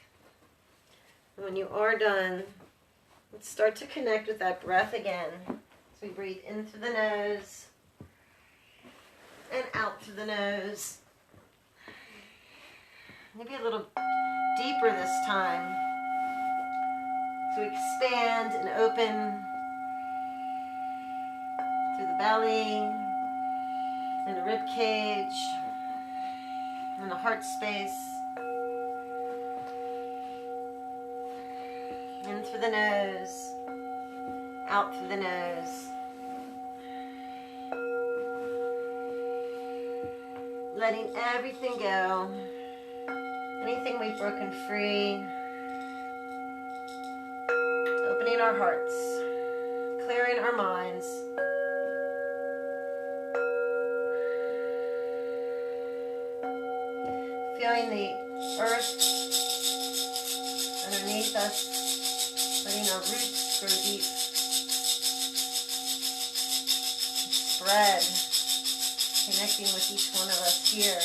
And when you are done, let's start to connect with that breath again. So we breathe in through the nose and out through the nose. Maybe a little deeper this time. So expand and open through the belly and the rib cage and the heart space. In through the nose, out through the nose. Letting everything go. Anything we've broken free. Opening our hearts. Clearing our minds. Feeling the earth underneath us. Letting our roots grow deep. Spread. connecting with each one of us here.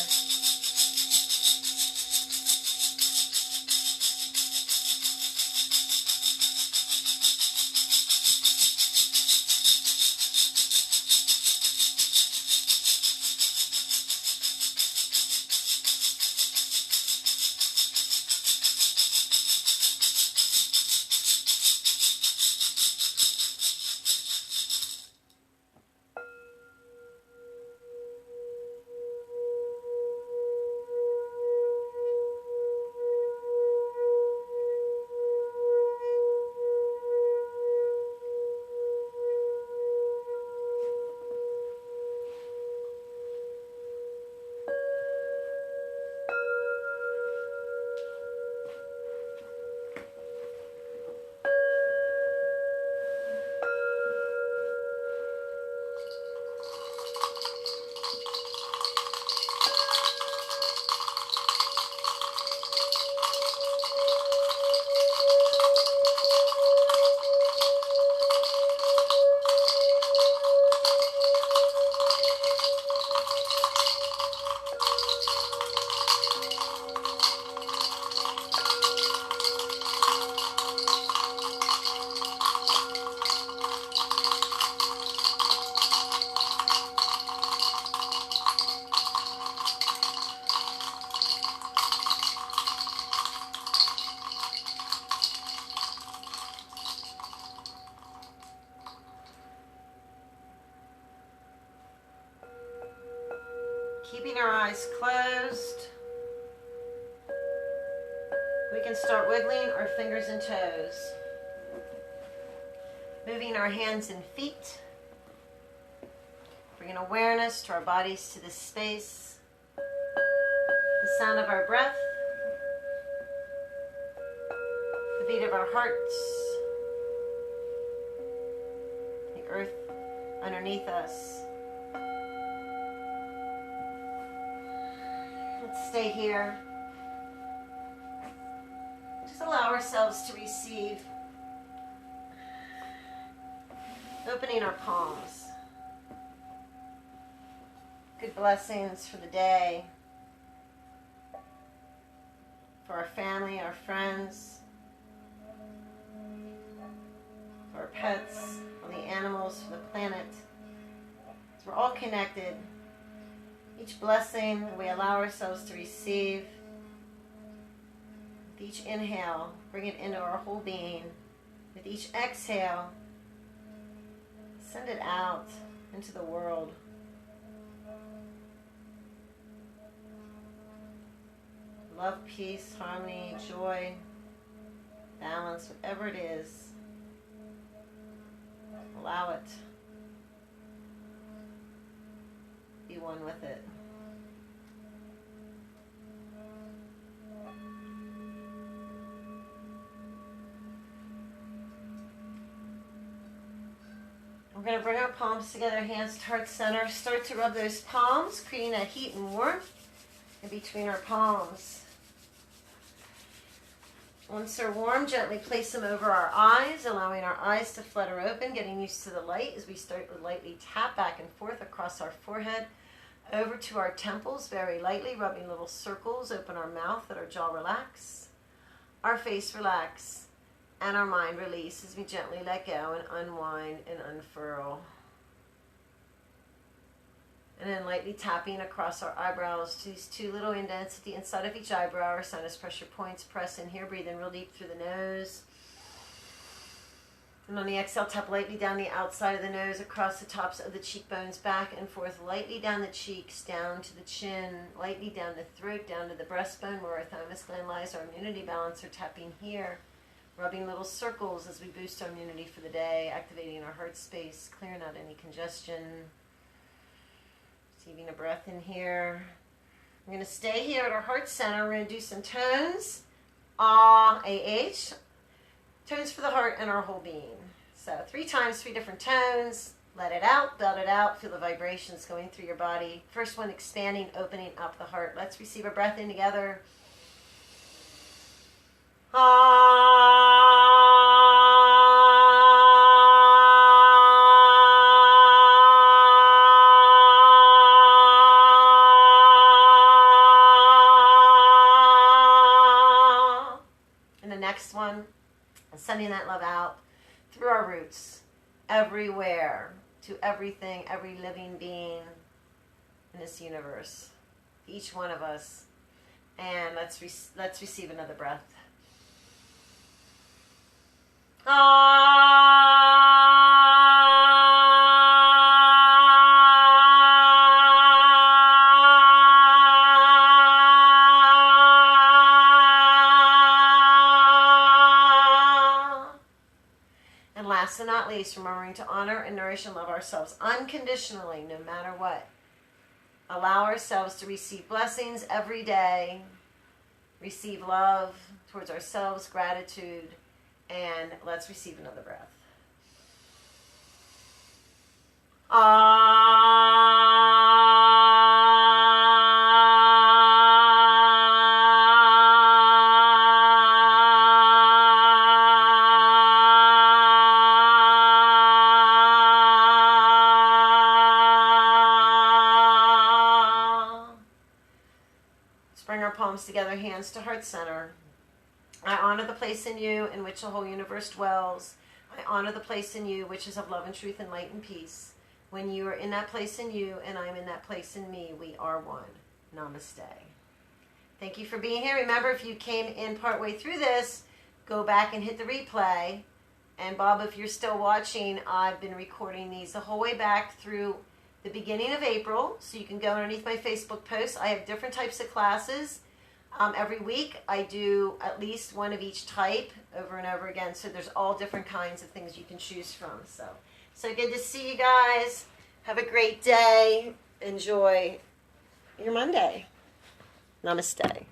Keeping our eyes closed, we can start wiggling our fingers and toes. Moving our hands and feet. Bringing awareness to our bodies, to this space. The sound of our breath. The beat of our hearts. The earth underneath us. Let's stay here. Just allow ourselves to receive. Opening our palms. Good blessings for the day. For our family, our friends. For our pets, for the animals, for the planet. So we're all connected. Each blessing we allow ourselves to receive. With each inhale, bring it into our whole being. With each exhale, send it out into the world. Love, peace, harmony, joy, balance, whatever it is, allow it. Be one with it. We're going to bring our palms together, hands to heart center. Start to rub those palms, creating that heat and warmth in between our palms. Once they're warm, gently place them over our eyes, allowing our eyes to flutter open, getting used to the light as we start to lightly tap back and forth across our forehead, over to our temples very lightly, rubbing little circles, open our mouth, let our jaw relax, our face relax, and our mind release as we gently let go and unwind and unfurl. And then lightly tapping across our eyebrows to these two little indents at the inside of each eyebrow, our sinus pressure points. Press in here, breathe in real deep through the nose. And on the exhale, tap lightly down the outside of the nose, across the tops of the cheekbones, back and forth, lightly down the cheeks, down to the chin, lightly down the throat, down to the breastbone where our thymus gland lies, our immunity balancer, tapping here, rubbing little circles as we boost our immunity for the day, activating our heart space, clearing out any congestion. Receiving a breath in here. We're going to stay here at our heart center. We're going to do some tones. Ah, A-H. Tones for the heart and our whole being. So 3 times, 3 different tones. Let it out, belt it out. Feel the vibrations going through your body. First one, expanding, opening up the heart. Let's receive a breath in together. that love out through our roots, everywhere, to everything, every living being in this universe, each one of us. And let's receive another breath. And last and not least, remembering to honor and nourish and love ourselves unconditionally, no matter what. Allow ourselves to receive blessings every day, receive love towards ourselves, gratitude, and let's receive another breath. Bring our palms together, hands to heart center. I honor the place in you in which the whole universe dwells. I honor the place in you which is of love and truth and light and peace. When you are in that place in you and I am in that place in me, we are one. Namaste. Thank you for being here. Remember, if you came in partway through this, go back and hit the replay. And Bob, if you're still watching, I've been recording these the whole way back through the beginning of April, so you can go underneath my Facebook posts. I have different types of classes. Every week I do at least one of each type over and over again, so there's all different kinds of things you can choose from. So good to see you guys. Have a great day. Enjoy your Monday. Namaste.